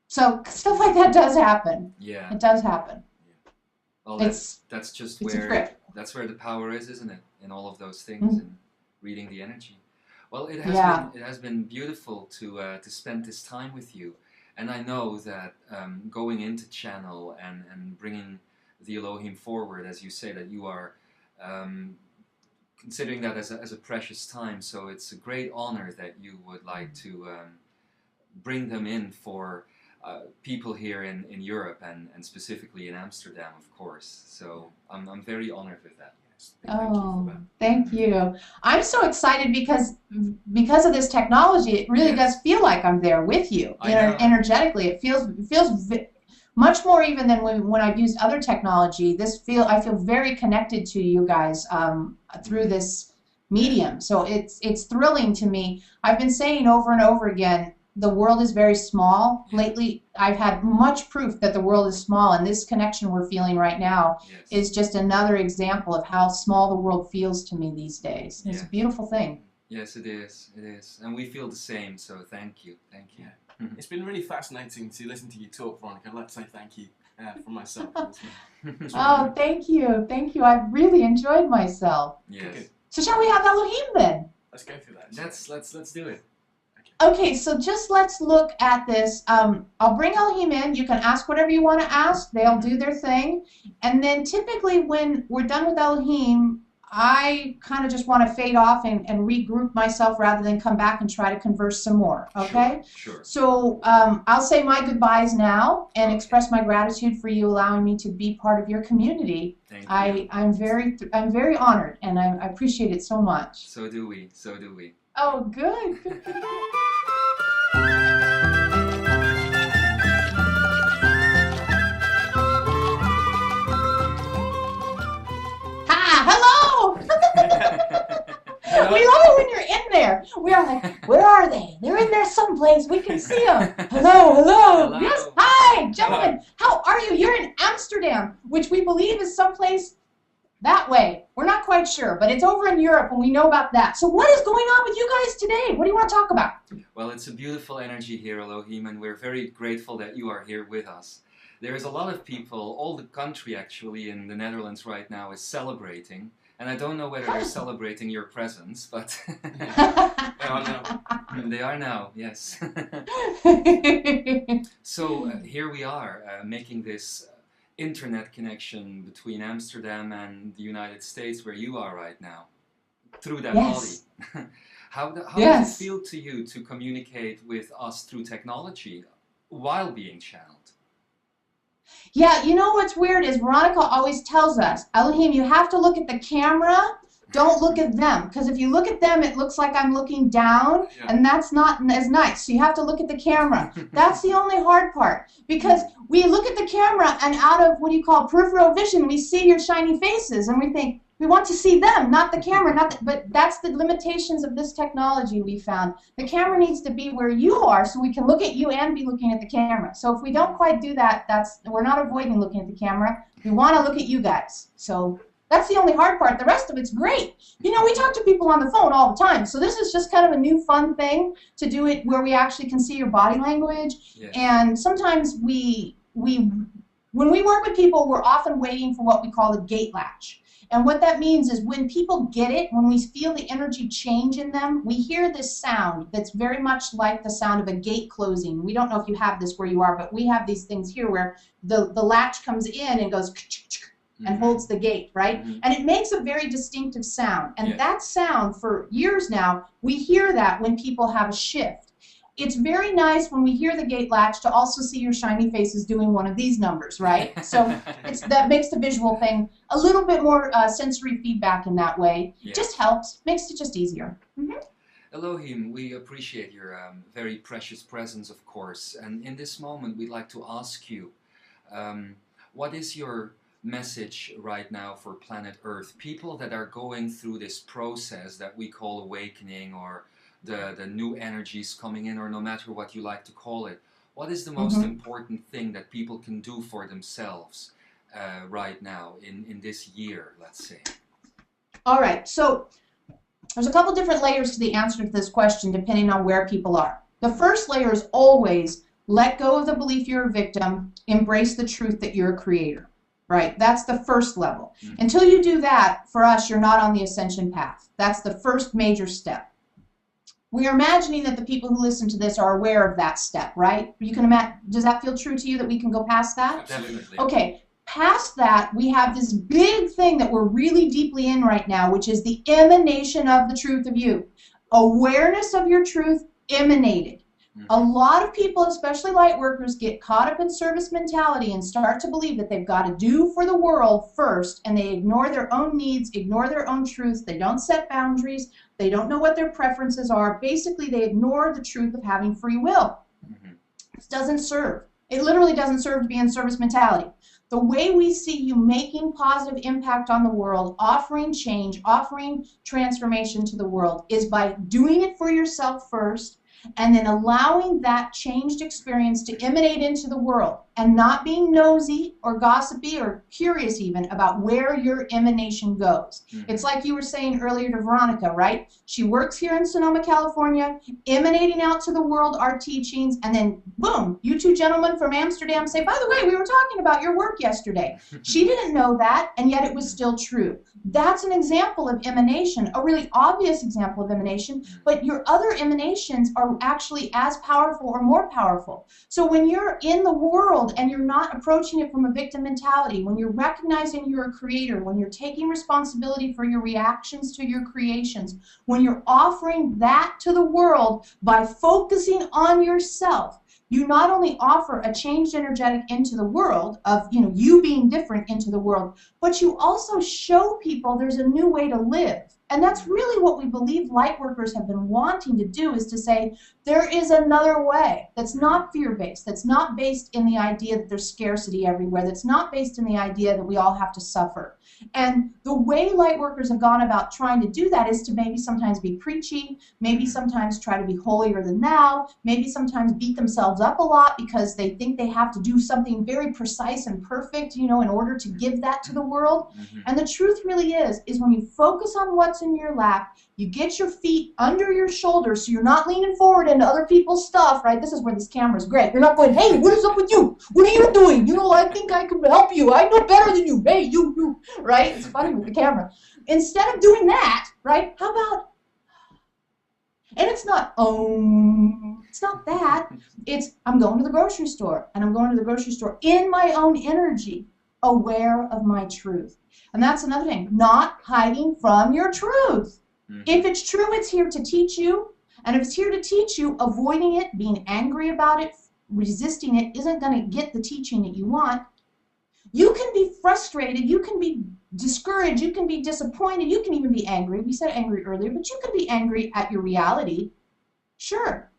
So stuff like that does happen. Yeah, it does happen.
Well, that's just where the power is, isn't it? In all of those things and reading the energy. Well, it has been beautiful to spend this time with you, and I know that going into channel and bringing the Elohim forward, as you say, that you are. Considering that as a precious time, so it's a great honor that you would like to bring them in for people here in Europe and specifically in Amsterdam, of course. So I'm very honored with that.
Yes. Thank you for that.
Thank you. I'm so excited because of this technology, it really does feel like I'm there with you. Energetically, it feels much more even than when I've used other technology. I feel very connected to you guys through this medium. So it's thrilling to me. I've been saying over and over again, the world is very small. Lately, I've had much proof that the world is small, and this connection we're feeling right now is just another example of how small the world feels to me these days. It's a beautiful thing.
Yes, it is. It is. And we feel the same, so thank you. Thank you.
Yeah. It's been really fascinating to listen to you talk, Veronica. I'd like to say thank you from myself.
Thank you. Thank you. I've really enjoyed myself.
Yes.
Okay.
So shall we have Elohim then?
Let's go through that.
Let's do it.
Okay, so just let's look at this. I'll bring Elohim in. You can ask whatever you want to ask. They'll do their thing. And then typically when we're done with Elohim, I kind of just want to fade off and regroup myself rather than come back and try to converse some more. Okay?
Sure.
So I'll say my goodbyes now and express my gratitude for you allowing me to be part of your community.
Thank you.
I'm very honored, and I appreciate it so much.
So do we. So do we.
Oh, good. Hello! We love it when you're in there. We are like, where are they? They're in there someplace. We can see them. Hello. Yes, hi, gentlemen. How are you? You're in Amsterdam, which we believe is someplace that way. We're not quite sure, but it's over in Europe, and we know about that. So what is going on with you guys today? What do you want to talk about?
Well, it's a beautiful energy here, Elohim, and we're very grateful that you are here with us. There's a lot of people, all the country actually in the Netherlands right now is celebrating. And I don't know whether they're celebrating your presence, but they are now, yes. So here we are making this internet connection between Amsterdam and the United States where you are right now, through that body. How does it feel to you to communicate with us through technology while being channeled?
Yeah, you know what's weird is Veronica always tells us, Elohim, you have to look at the camera, don't look at them. Because if you look at them, it looks like I'm looking down, and that's not as nice. So you have to look at the camera. That's the only hard part. Because we look at the camera, and out of what you call peripheral vision, we see your shiny faces, and we think, we want to see them, not the camera. But that's the limitations of this technology we found. The camera needs to be where you are so we can look at you and be looking at the camera. So if we don't quite do that, we're not avoiding looking at the camera. We want to look at you guys. So that's the only hard part. The rest of it's great. You know, we talk to people on the phone all the time. So this is just kind of a new fun thing to do it where we actually can see your body language. Yes. And sometimes when we work with people, we're often waiting for what we call the gate latch. And what that means is when people get it, when we feel the energy change in them, we hear this sound that's very much like the sound of a gate closing. We don't know if you have this where you are, but we have these things here where the latch comes in and goes and holds the gate, right? And it makes a very distinctive sound. And that sound, for years now, we hear that when people have a shift. It's very nice when we hear the gate latch to also see your shiny faces doing one of these numbers, right? So that makes the visual thing a little bit more sensory feedback in that way. Yes. Just helps, makes it just easier.
Elohim, we appreciate your very precious presence, of course. And in this moment, we'd like to ask you, what is your message right now for planet Earth? People that are going through this process that we call awakening, or the new energies coming in, or no matter what you like to call it. What is the most important thing that people can do for themselves right now in this year, let's say?
All right, so there's a couple different layers to the answer to this question depending on where people are. The first layer is always let go of the belief you're a victim, embrace the truth that you're a creator. Right, that's the first level. Until you do that, for us, you're not on the ascension path. That's the first major step. We are imagining that the people who listen to this are aware of that step, right? You can imagine. Does that feel true to you that we can go past that?
Definitely.
Okay, past that, we have this big thing that we're really deeply in right now, which is the emanation of the truth of you. Awareness of your truth emanated. A lot of people, especially light workers, get caught up in service mentality and start to believe that they've got to do for the world first, and they ignore their own needs, ignore their own truths. They don't set boundaries. They don't know what their preferences are. Basically, they ignore the truth of having free will. This doesn't serve. It literally doesn't serve to be in service mentality. The way we see you making positive impact on the world, offering change, offering transformation to the world, is by doing it for yourself first, and then allowing that changed experience to emanate into the world, and not being nosy or gossipy or curious even about where your emanation goes. It's like you were saying earlier to Veronica, right? She works here in Sonoma, California, emanating out to the world our teachings, and then boom, you two gentlemen from Amsterdam say, by the way, we were talking about your work yesterday. She didn't know that, and yet it was still true. That's an example of emanation, a really obvious example of emanation, but your other emanations are actually as powerful or more powerful. So when you're in the world and you're not approaching it from a victim mentality, when you're recognizing you're a creator, when you're taking responsibility for your reactions to your creations, when you're offering that to the world by focusing on yourself, you not only offer a changed energetic into the world of, you being different into the world, but you also show people there's a new way to live. And that's really what we believe light workers have been wanting to do, is to say there is another way that's not fear-based, that's not based in the idea that there's scarcity everywhere, that's not based in the idea that we all have to suffer. And the way light workers have gone about trying to do that is to maybe sometimes be preachy, maybe sometimes try to be holier than thou, maybe sometimes beat themselves up a lot because they think they have to do something very precise and perfect, in order to give that to the world. And the truth really is when you focus on what's in your lap, you get your feet under your shoulders so you're not leaning forward into other people's stuff, right? This is where this camera is great. You're not going, hey, what is up with you? What are you doing? I think I can help you. I know better than you. Hey, you, right? It's funny with the camera. Instead of doing that, right, how about, and it's not, it's not that. It's, I'm going to the grocery store, and I'm going to the grocery store in my own energy, aware of my truth. And that's another thing, not hiding from your truth. If it's true, it's here to teach you. And if it's here to teach you, avoiding it, being angry about it, resisting it, isn't going to get the teaching that you want. You can be frustrated, you can be discouraged, you can be disappointed, you can even be angry. We said angry earlier, but you can be angry at your reality. Sure.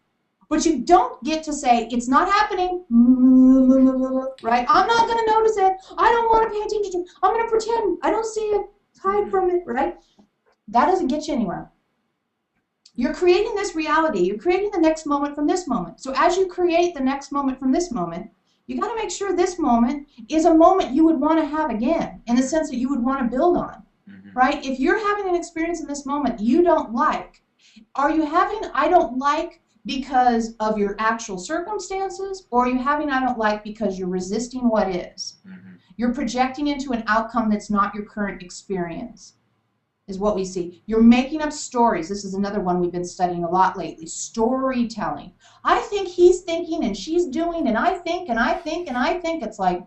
But you don't get to say, it's not happening, right? I'm not going to notice it. I don't want to pay attention to it. I'm going to pretend I don't see it, hide from it, right? That doesn't get you anywhere. You're creating this reality. You're creating the next moment from this moment. So as you create the next moment from this moment, you got to make sure this moment is a moment you would want to have again, in the sense that you would want to build on, right? If you're having an experience in this moment you don't like, are you having I don't like because of your actual circumstances, or are you having I don't like because you're resisting what is? You're projecting into an outcome that's not your current experience, is what we see. You're making up stories. This is another one we've been studying a lot lately, storytelling. I think he's thinking and she's doing, and I think and I think and I think. It's like,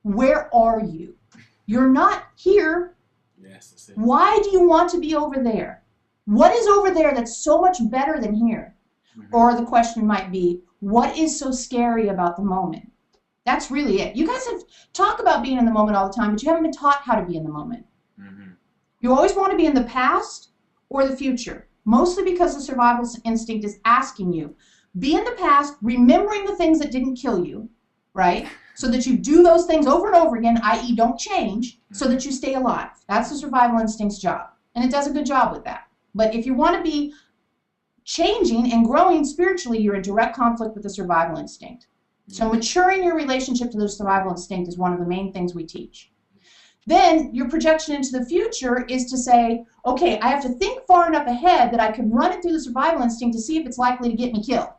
where are you? You're not here.
Yes, that's it.
Why do you want to be over there? What is over there that's so much better than here? Or the question might be, what is so scary about the moment? That's really it. You guys have talked about being in the moment all the time, but you haven't been taught how to be in the moment. You always want to be in the past or the future, mostly because the survival instinct is asking you, be in the past, remembering the things that didn't kill you, right? So that you do those things over and over again, i.e. don't change, so that you stay alive. That's the survival instinct's job. And it does a good job with that. But if you want to be changing and growing spiritually, you're in direct conflict with the survival instinct. So maturing your relationship to the survival instinct is one of the main things we teach. Then your projection into the future is to say, okay, I have to think far enough ahead that I can run it through the survival instinct to see if it's likely to get me killed.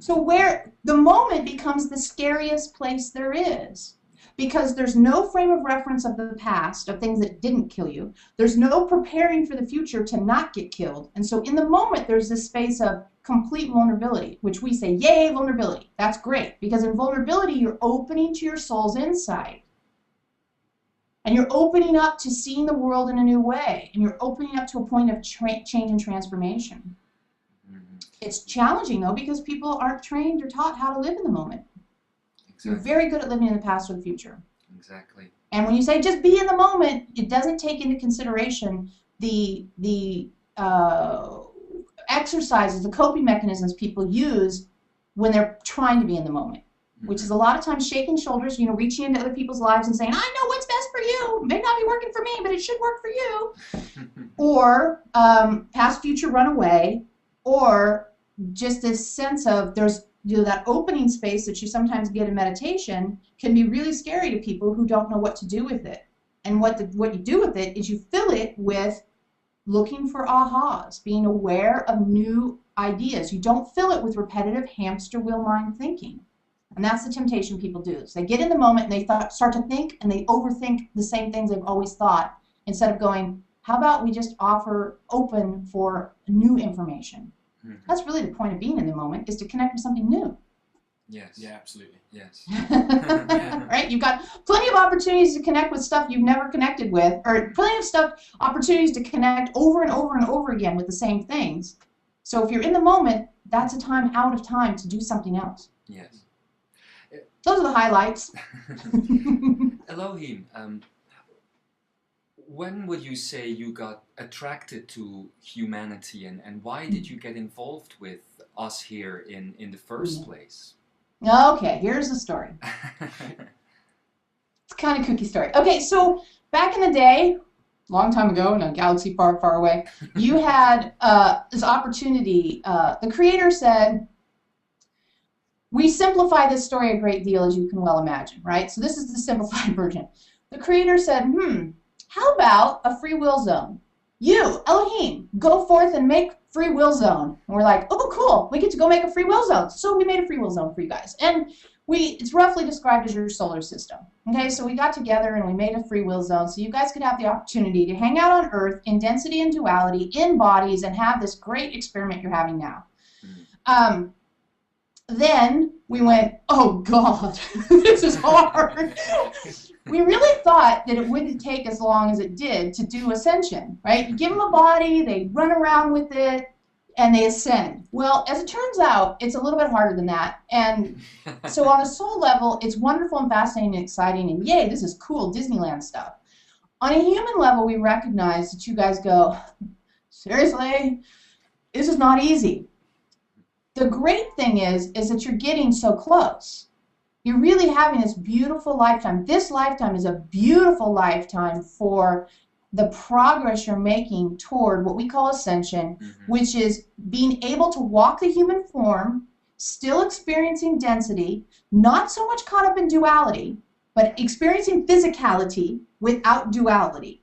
So where the moment becomes the scariest place there is, because there's no frame of reference of the past, of things that didn't kill you. There's no preparing for the future to not get killed. And so in the moment, there's this space of complete vulnerability, which we say, yay, vulnerability. That's great, because in vulnerability, you're opening to your soul's insight. And you're opening up to seeing the world in a new way. And you're opening up to a point of change and transformation. It's challenging, though, because people aren't trained or taught how to live in the moment.
Exactly.
You're very good at living in the past or the future.
Exactly.
And when you say just be in the moment, it doesn't take into consideration the exercises, the coping mechanisms people use when they're trying to be in the moment, which is a lot of times shaking shoulders, you know, reaching into other people's lives and saying, I know what's best for you. It may not be working for me, but it should work for you. Or past, future, run away, or just this sense of there's, you know, that opening space that you sometimes get in meditation can be really scary to people who don't know what to do with it. And what you do with it is you fill it with looking for ahas, being aware of new ideas. You don't fill it with repetitive hamster wheel mind thinking. And that's the temptation people do. So they get in the moment and they start to think and they overthink the same things they've always thought instead of going, how about we just offer open for new information? Mm-hmm. That's really the point of being in the moment, is to connect with something new.
Yes.
Yeah, absolutely.
Yes.
Right? You've got plenty of opportunities to connect with stuff you've never connected with, or plenty of opportunities to connect over and over and over again with the same things. So if you're in the moment, that's a time out of time to do something else.
Yes.
Those are the highlights.
Elohim, when would you say you got attracted to humanity, and why did you get involved with us here in the first place?
Okay, here's the story. It's kind of a kooky story. Okay, so back in the day, long time ago in a galaxy far, far away, you had this opportunity. The creator said, we simplify this story a great deal, as you can well imagine, right? So this is the simplified version. The creator said, how about a free will zone? You, Elohim, go forth and make free will zone. And we're like, oh, cool, we get to go make a free will zone. So we made a free will zone for you guys. And it's roughly described as your solar system. Okay, so we got together and we made a free will zone so you guys could have the opportunity to hang out on Earth in density and duality, in bodies, and have this great experiment you're having now. Then we went, oh God, this is hard. We really thought that it wouldn't take as long as it did to do ascension, right? You give them a body, they run around with it, and they ascend. Well, as it turns out, it's a little bit harder than that. And so on a soul level, it's wonderful and fascinating and exciting, and yay, this is cool Disneyland stuff. On a human level, we recognize that you guys go, seriously, this is not easy. The great thing is that you're getting so close. You're really having this beautiful lifetime. This lifetime is a beautiful lifetime for the progress you're making toward what we call ascension, which is being able to walk the human form, still experiencing density, not so much caught up in duality, but experiencing physicality without duality.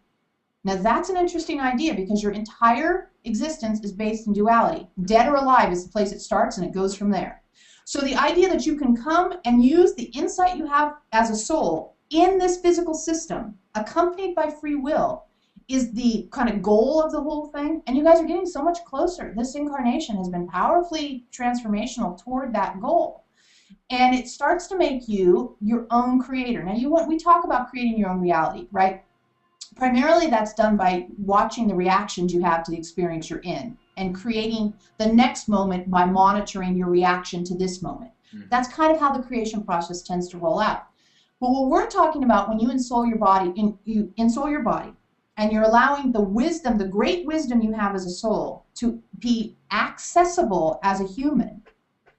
Now that's an interesting idea because your entire existence is based in duality. Dead or alive is the place it starts and it goes from there. So the idea that you can come and use the insight you have as a soul in this physical system, accompanied by free will, is the kind of goal of the whole thing. And you guys are getting so much closer. This incarnation has been powerfully transformational toward that goal. And it starts to make you your own creator. Now we talk about creating your own reality, right? Primarily that's done by watching the reactions you have to the experience you're in and creating the next moment by monitoring your reaction to this moment. That's kind of how the creation process tends to roll out. But what we're talking about when you ensoul your body, you ensoul your body, and you're allowing the wisdom, the great wisdom you have as a soul, to be accessible as a human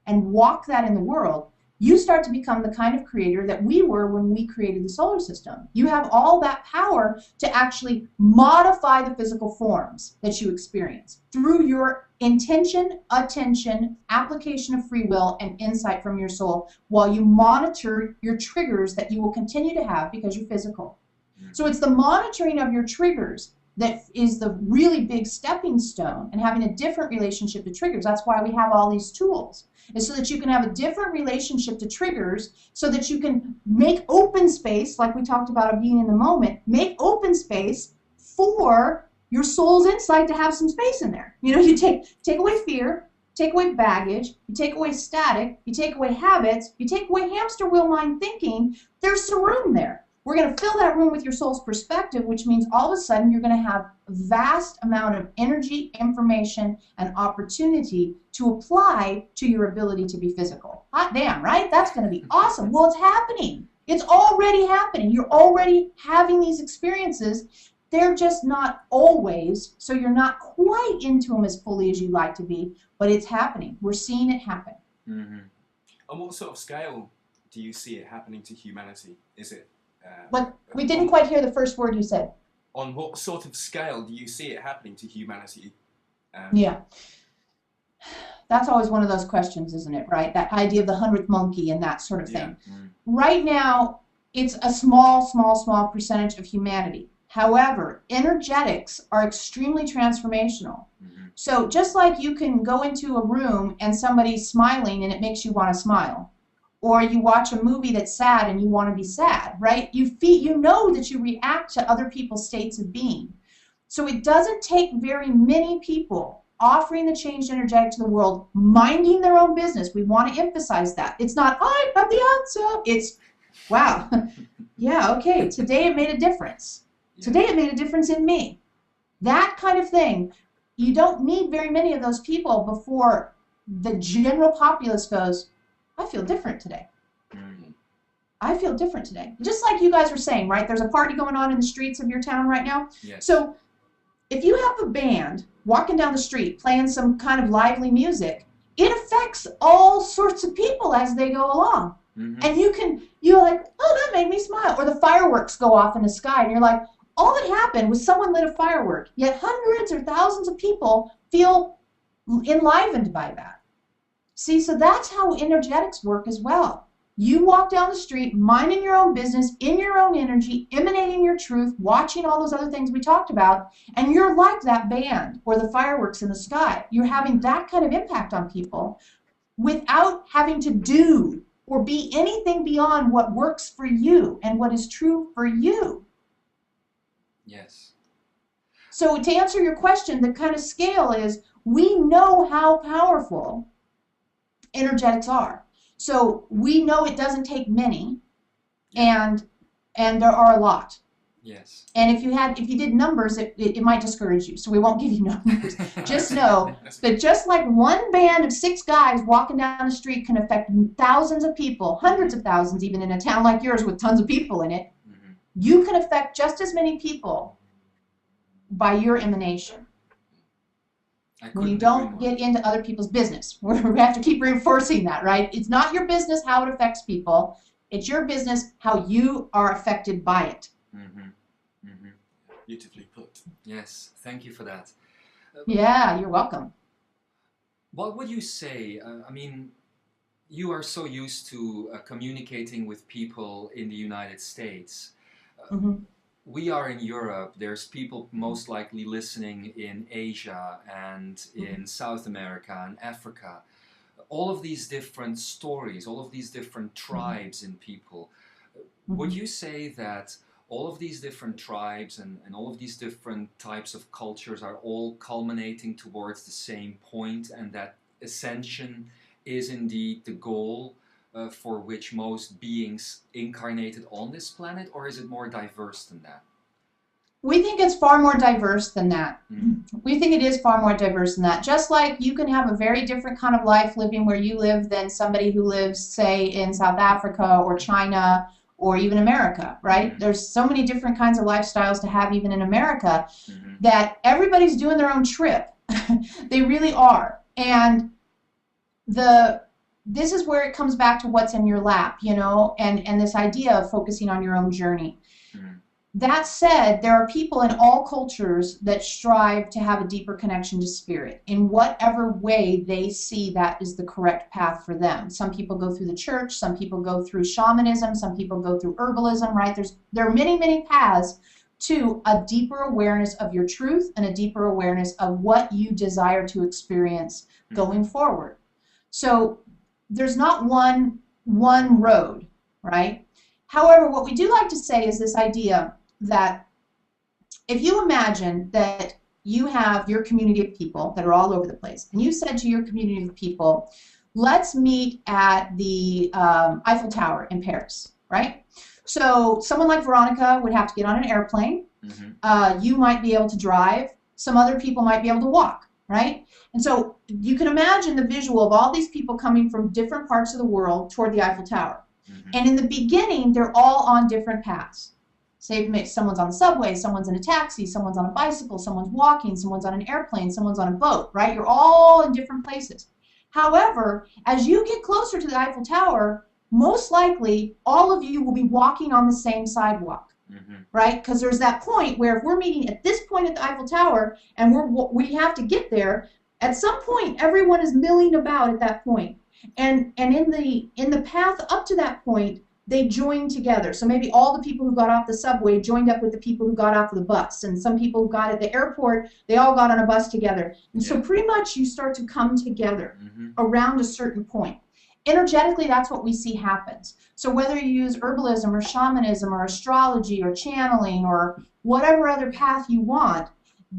and walk that in the world, you start to become the kind of creator that we were when we created the solar system. You have all that power to actually modify the physical forms that you experience through your intention, attention, application of free will, and insight from your soul while you monitor your triggers that you will continue to have because you're physical. So it's the monitoring of your triggers that is the really big stepping stone and having a different relationship to triggers. That's why we have all these tools, is so that you can have a different relationship to triggers so that you can make open space, like we talked about of being in the moment, make open space for your soul's insight to have some space in there. You know, you take away fear, take away baggage, you take away static, you take away habits, you take away hamster wheel mind thinking, there's some room there. We're going to fill that room with your soul's perspective, which means all of a sudden you're going to have a vast amount of energy, information, and opportunity to apply to your ability to be physical. Hot damn, right? That's going to be awesome. Well, it's happening. It's already happening. You're already having these experiences. They're just not always, so you're not quite into them as fully as you'd like to be, but it's happening. We're seeing it happen.
Mm-hmm. On what sort of scale do you see it happening to humanity? Is it...
But we didn't quite hear the first word you said.
On what sort of scale do you see it happening to humanity?
Yeah. That's always one of those questions, isn't it, right? That idea of the 100th monkey and that sort of thing.
Yeah. Mm.
Right now, it's a small percentage of humanity. However, energetics are extremely transformational. Mm-hmm. So just like you can go into a room and somebody's smiling and it makes you want to smile, or you watch a movie that's sad and you want to be sad, right? You know that you react to other people's states of being. So it doesn't take very many people offering the changed energetic to the world, minding their own business. We want to emphasize that. It's not, I have the answer. It's, wow, yeah, okay, today it made a difference. Today it made a difference in me. That kind of thing. You don't need very many of those people before the general populace goes, I feel different today. Mm-hmm. I feel different today. Just like you guys were saying, right? There's a party going on in the streets of your town right now.
Yes.
So if you have a band walking down the street playing some kind of lively music, it affects all sorts of people as they go along. Mm-hmm. And you're like, oh, that made me smile. Or the fireworks go off in the sky and you're like, all that happened was someone lit a firework. Yet hundreds or thousands of people feel enlivened by that. See, so that's how energetics work as well. You walk down the street, minding your own business, in your own energy, emanating your truth, watching all those other things we talked about, and you're like that band or the fireworks in the sky. You're having that kind of impact on people without having to do or be anything beyond what works for you and what is true for you.
Yes.
So to answer your question, the kind of scale is we know how powerful energetics are. So we know it doesn't take many, and there are a lot.
Yes.
And if you did numbers, it might discourage you. So we won't give you numbers. Just know that just like one band of 6 guys walking down the street can affect thousands of people, hundreds of thousands, even in a town like yours with tons of people in it, mm-hmm. you can affect just as many people by your emanation. When you don't get into other people's business. We have to keep reinforcing that, right? It's not your business how it affects people. It's your business how you are affected by it.
Mm-hmm. Mm-hmm.
Beautifully put.
Yes, thank you for that.
Yeah, you're welcome.
What would you say, I mean, you are so used to communicating with people in the United States. Mm-hmm. We are in Europe, there's people most likely listening in Asia and in South America and Africa. All of these different stories, all of these different tribes in people. Would you say that all of these different tribes and all of these different types of cultures are all culminating towards the same point, and that ascension is indeed the goal for which most beings incarnated on this planet, or is it more diverse than that?
We think it's far more diverse than that. Mm-hmm. We think it is far more diverse than that. Just like you can have a very different kind of life living where you live than somebody who lives, say, in South Africa or China or even America, right? Mm-hmm. There's so many different kinds of lifestyles to have even in America mm-hmm. that everybody's doing their own trip. They really are. And this is where it comes back to what's in your lap, you know, and this idea of focusing on your own journey. Mm-hmm. That said, there are people in all cultures that strive to have a deeper connection to spirit in whatever way they see that is the correct path for them. Some people go through the church, some people go through shamanism, some people go through herbalism, right? There are many, many paths to a deeper awareness of your truth and a deeper awareness of what you desire to experience going forward. So there's not one road, right? However, what we do like to say is this idea that if you imagine that you have your community of people that are all over the place, and you said to your community of people, let's meet at the Eiffel Tower in Paris, right? So someone like Veronica would have to get on an airplane. You might be able to drive. Some other people might be able to walk, right? And so you can imagine the visual of all these people coming from different parts of the world toward the Eiffel Tower. And in the beginning, they're all on different paths. Say someone's on the subway, someone's in a taxi, someone's on a bicycle, someone's walking, someone's on an airplane, someone's on a boat, right? You're all in different places. However, as you get closer to the Eiffel Tower, most likely all of you will be walking on the same sidewalk. Right? Because there's that point where if we're meeting at this point at the Eiffel Tower and we have to get there, at some point everyone is milling about at that point. And in the path up to that point, they join together. So maybe all the people who got off the subway joined up with the people who got off the bus, and some people who got at the airport, they all got on a bus together. And so pretty much you start to come together around a certain point. Energetically, that's what we see happens. So whether you use herbalism or shamanism or astrology or channeling or whatever other path you want,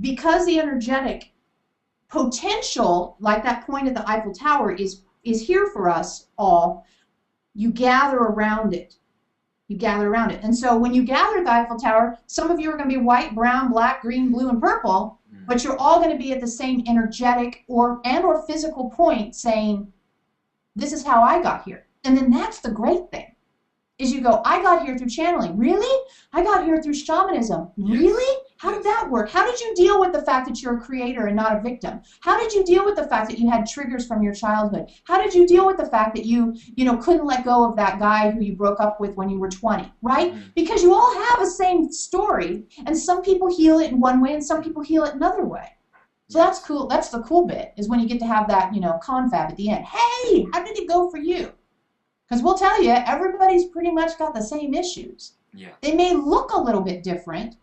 because the energetic potential, like that point at the Eiffel Tower, is here for us all, you gather around it. You gather around it. And so when you gather at the Eiffel Tower, some of you are going to be white, brown, black, green, blue, and purple, but you're all going to be at the same energetic or physical point saying, this is how I got here. And then that's the great thing, is you go, I got here through channeling. Really? I got here through shamanism. Really? How did that work? How did you deal with the fact that you're a creator and not a victim? How did you deal with the fact that you had triggers from your childhood? How did you deal with the fact that you couldn't let go of that guy who you broke up with when you were 20, right? Because you all have a same story, and some people heal it in one way and some people heal it another way. So that's cool. That's the cool bit, is when you get to have that, confab at the end. Hey, how did it go for you? Because we'll tell you, everybody's pretty much got the same issues. Yeah. They may look a little bit different,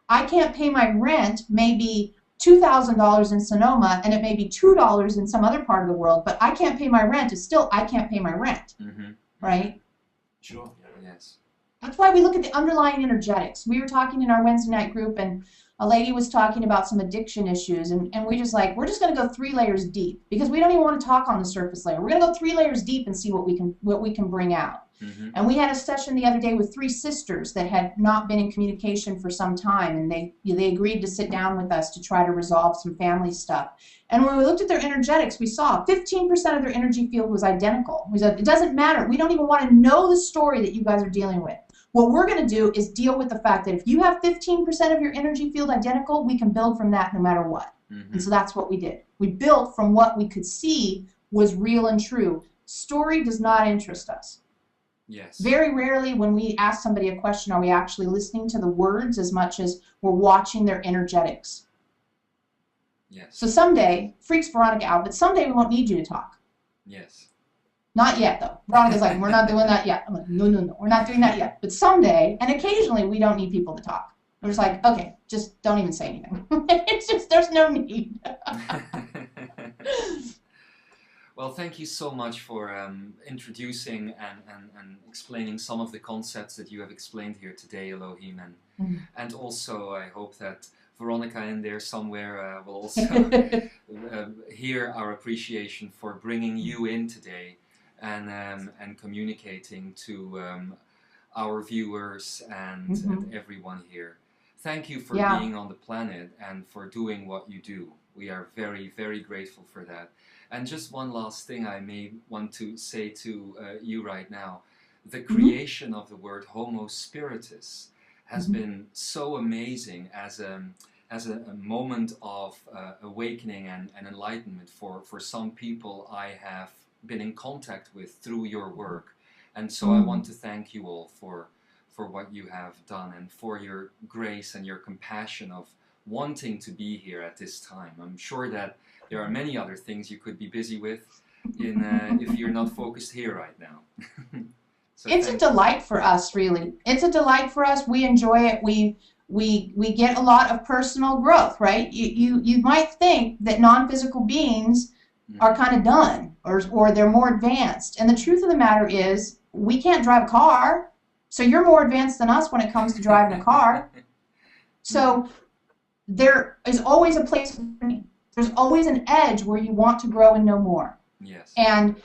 I can't pay my rent, maybe $2,000 in Sonoma, and it may be $2 in some other part of the world, but I can't pay my rent. It's still, I can't pay my rent, right?
Sure, yes.
That's why we look at the underlying energetics. We were talking in our Wednesday night group, and a lady was talking about some addiction issues, and we're just going to go 3 layers deep, because we don't even want to talk on the surface layer. We're going to go 3 layers deep and see what we can bring out. And we had a session the other day with 3 sisters that had not been in communication for some time, and they agreed to sit down with us to try to resolve some family stuff. And when we looked at their energetics, we saw 15% of their energy field was identical. We said, it doesn't matter. We don't even want to know the story that you guys are dealing with. What we're going to do is deal with the fact that if you have 15% of your energy field identical, we can build from that no matter what. And so that's what we did. We built from what we could see was real and true. Story does not interest us.
Yes.
Very rarely when we ask somebody a question are we actually listening to the words as much as we're watching their energetics.
Yes.
So someday, freaks Veronica out, but someday we won't need you to talk.
Yes.
Not yet, though. Veronica's like, we're not doing that yet. I'm like, no, we're not doing that yet. But someday, and occasionally, we don't need people to talk. We're just like, okay, just don't even say anything. It's just, there's no need.
Well, thank you so much for introducing and explaining some of the concepts that you have explained here today, Elohim. And also, I hope that Veronica in there somewhere will also hear our appreciation for bringing you in today and communicating to our viewers and everyone here. Thank you for being on the planet and for doing what you do. We are very, very grateful for that. And just one last thing I may want to say to you right now. The creation of the word Homo Spiritus has been so amazing as a moment of awakening and enlightenment for some people I have been in contact with through your work. And so I want to thank you all for what you have done and for your grace and your compassion of wanting to be here at this time. I'm sure that there are many other things you could be busy with if you're not focused here right now. So
it's a delight for us, really. It's a delight for us. We enjoy it. We get a lot of personal growth, right? You might think that non-physical beings are kind of done or they're more advanced. And the truth of the matter is we can't drive a car. So you're more advanced than us when it comes to driving a car. So there is always a place for me. There's always an edge where you want to grow and know more.
Yes.
And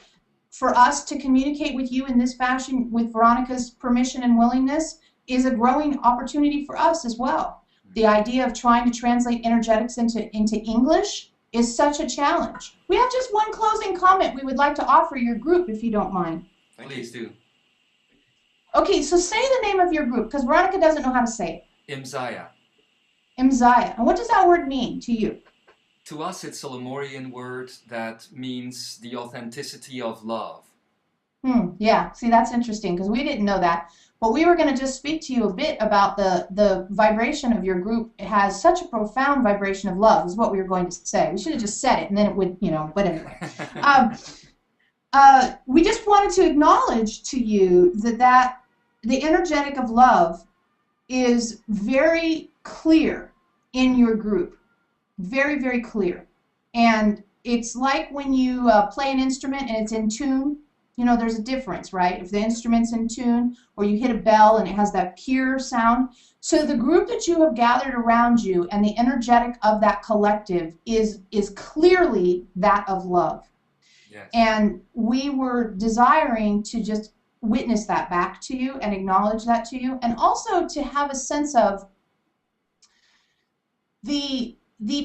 for us to communicate with you in this fashion with Veronica's permission and willingness is a growing opportunity for us as well. The idea of trying to translate energetics into English is such a challenge. We have just one closing comment we would like to offer your group, if you don't mind.
Please do.
Okay, so say the name of your group, because Veronica doesn't know how to say it.
Imzaia.
Imzaia. And what does that word mean to you?
To us, it's a Lemurian word that means the authenticity of love.
Yeah, see, that's interesting, because we didn't know that. But we were going to just speak to you a bit about the vibration of your group. It has such a profound vibration of love, is what we were going to say. We should have just said it, and then it would, you know, but anyway. We just wanted to acknowledge to you that the energetic of love is very clear in your group. Very, very clear. And it's like when you play an instrument and it's in tune. You know, there's a difference, right? If the instrument's in tune, or you hit a bell and it has that pure sound. So the group that you have gathered around you and the energetic of that collective is clearly that of love.
Yes.
And we were desiring to just witness that back to you and acknowledge that to you, and also to have a sense of the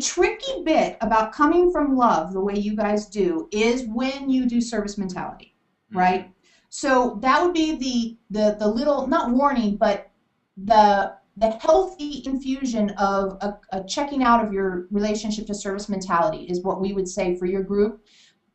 tricky bit about coming from love the way you guys do is when you do service mentality. Right? So that would be the little, not warning, but the healthy infusion of a checking out of your relationship to service mentality is what we would say for your group,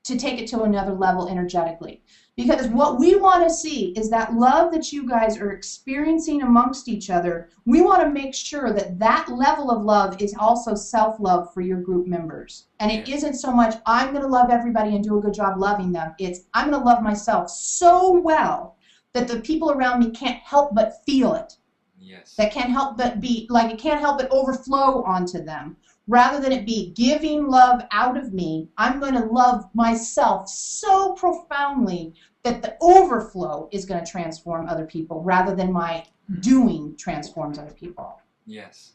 to take it to another level energetically. Because what we want to see is that love that you guys are experiencing amongst each other. We want to make sure that that level of love is also self-love for your group members. And it isn't so much, I'm going to love everybody and do a good job loving them. It's, I'm going to love myself so well that the people around me can't help but feel it.
Yes.
That can't help but be, like it can't help but overflow onto them. Rather than it be giving love out of me, I'm going to love myself so profoundly that the overflow is going to transform other people rather than my doing transforms other people.
Yes.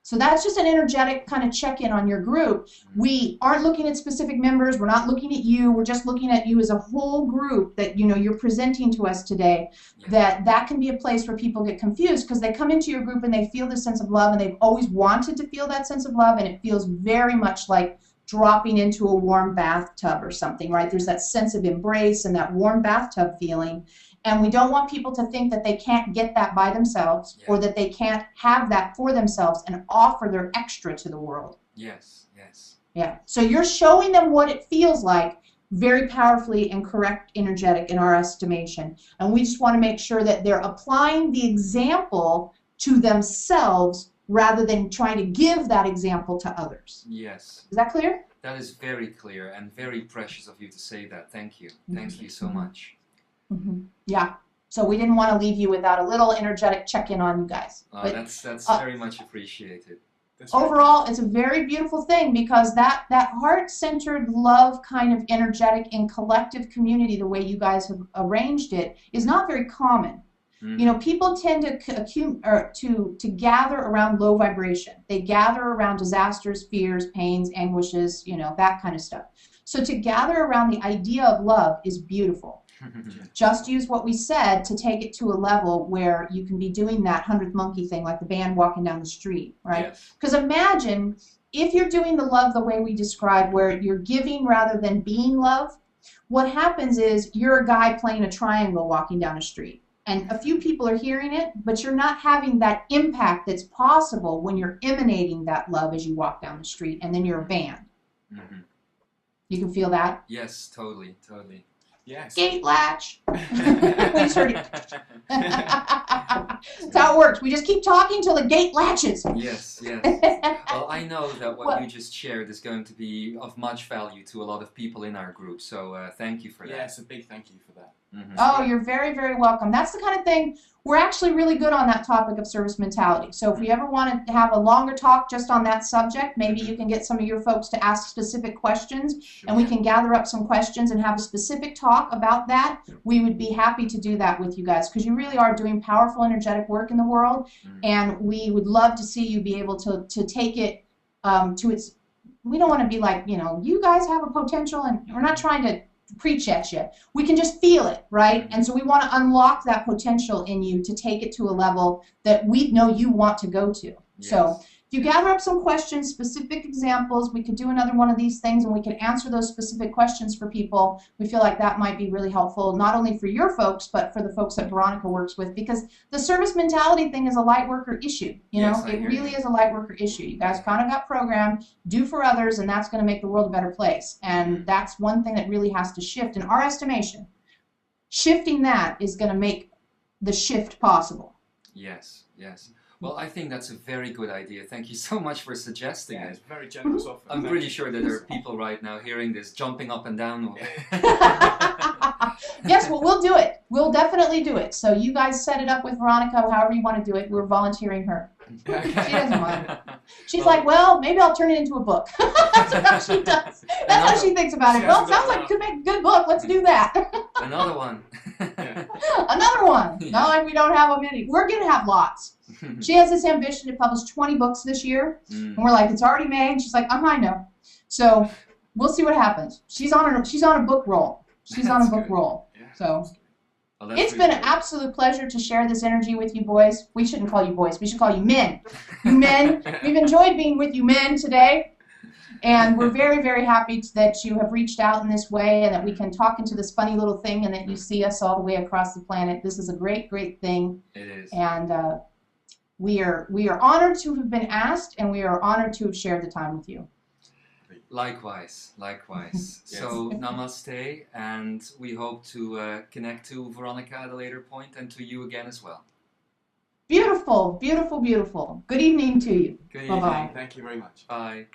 So that's just an energetic kind of check-in on your group. We aren't looking at specific members. We're not looking at you. We're just looking at you as a whole group that, you know, you're presenting to us today.
Yes.
That can be a place where people get confused because they come into your group and they feel this sense of love, and they've always wanted to feel that sense of love, and it feels very much like dropping into a warm bathtub or something, right? There's that sense of embrace and that warm bathtub feeling. And we don't want people to think that they can't get that by themselves, or that they can't have that for themselves and offer their extra to the world.
Yes, yes.
Yeah. So you're showing them what it feels like very powerfully and correct energetic in our estimation. And we just want to make sure that they're applying the example to themselves rather than trying to give that example to others.
Yes.
Is that clear?
That is very clear and very precious of you to say that. Thank you. Thank you so much.
Yeah. So we didn't want to leave you without a little energetic check-in on you guys. But
That's very much appreciated.
overall, it's a very beautiful thing because that heart-centered love kind of energetic and collective community, the way you guys have arranged it, is not very common. You know, people tend to gather around low vibration. They gather around disasters, fears, pains, anguishes, you know, that kind of stuff. So to gather around the idea of love is beautiful. Just use what we said to take it to a level where you can be doing that 100th monkey thing, like the band walking down the street, right? Because imagine if you're doing the love the way we described, where you're giving rather than being love, what happens is you're a guy playing a triangle walking down a street. And a few people are hearing it, but you're not having that impact that's possible when you're emanating that love as you walk down the street, and then you're a band. You can feel that?
Yes, totally, totally.
Yes.
Gate latch. We just heard it. That's how it works. We just keep talking till the gate latches.
Yes, yes. Well, I know that what you just shared is going to be of much value to a lot of people in our group, so thank you for that.
Yes, a big thank you for that.
Oh, you're very, very welcome. That's the kind of thing, we're actually really good on that topic of service mentality. So if we ever want to have a longer talk just on that subject, maybe you can get some of your folks to ask specific questions, and we can gather up some questions and have a specific talk about that. We would be happy to do that with you guys, because you really are doing powerful, energetic work in the world, and we would love to see you be able to take it to its, we don't want to be like, you know, you guys have a potential, and we're not trying to preach at you. We can just feel it, right? And so we want to unlock that potential in you to take it to a level that we know you want to go to.
Yes.
So if you gather up some questions, specific examples, we could do another one of these things and we can answer those specific questions for people. We feel like that might be really helpful, not only for your folks, but for the folks that Veronica works with, because the service mentality thing is a light worker issue. You know, it really is a light worker issue. You guys kind of got programmed, do for others, and that's going to make the world a better place. And that's one thing that really has to shift in our estimation. Shifting that is going to make the shift possible.
Yes, yes. Well, I think that's a very good idea. Thank you so much for suggesting it.
It's very generous offer.
I'm pretty sure that there are people right now hearing this jumping up and down.
Yes, well, we'll do it. We'll definitely do it. So you guys set it up with Veronica, however you want to do it. We're volunteering her. She doesn't mind. She's like, well, maybe I'll turn it into a book. That's how she does. That's how she thinks about it. Well, it sounds like you could make a good book. Let's do that.
Another one.
Another one. Not like we don't have many. We're going to have lots. She has this ambition to publish 20 books this year. And we're like, it's already May. And she's like, I know. So we'll see what happens. She's on a book roll. She's on a book roll. Yeah. So it's been an absolute pleasure to share this energy with you boys. We shouldn't call you boys. We should call you men. You men. We've enjoyed being with you men today. And we're very, very happy that you have reached out in this way and that we can talk into this funny little thing and that you see us all the way across the planet. This is a great, great thing.
It is.
And we are honored to have been asked, and we are honored to have shared the time with you.
Likewise, likewise. Yes. So namaste, and we hope to connect to Veronica at a later point and to you again as well.
Beautiful, beautiful, beautiful. Good evening to you.
Good evening.
Bye-bye.
Thank you very much.
Bye.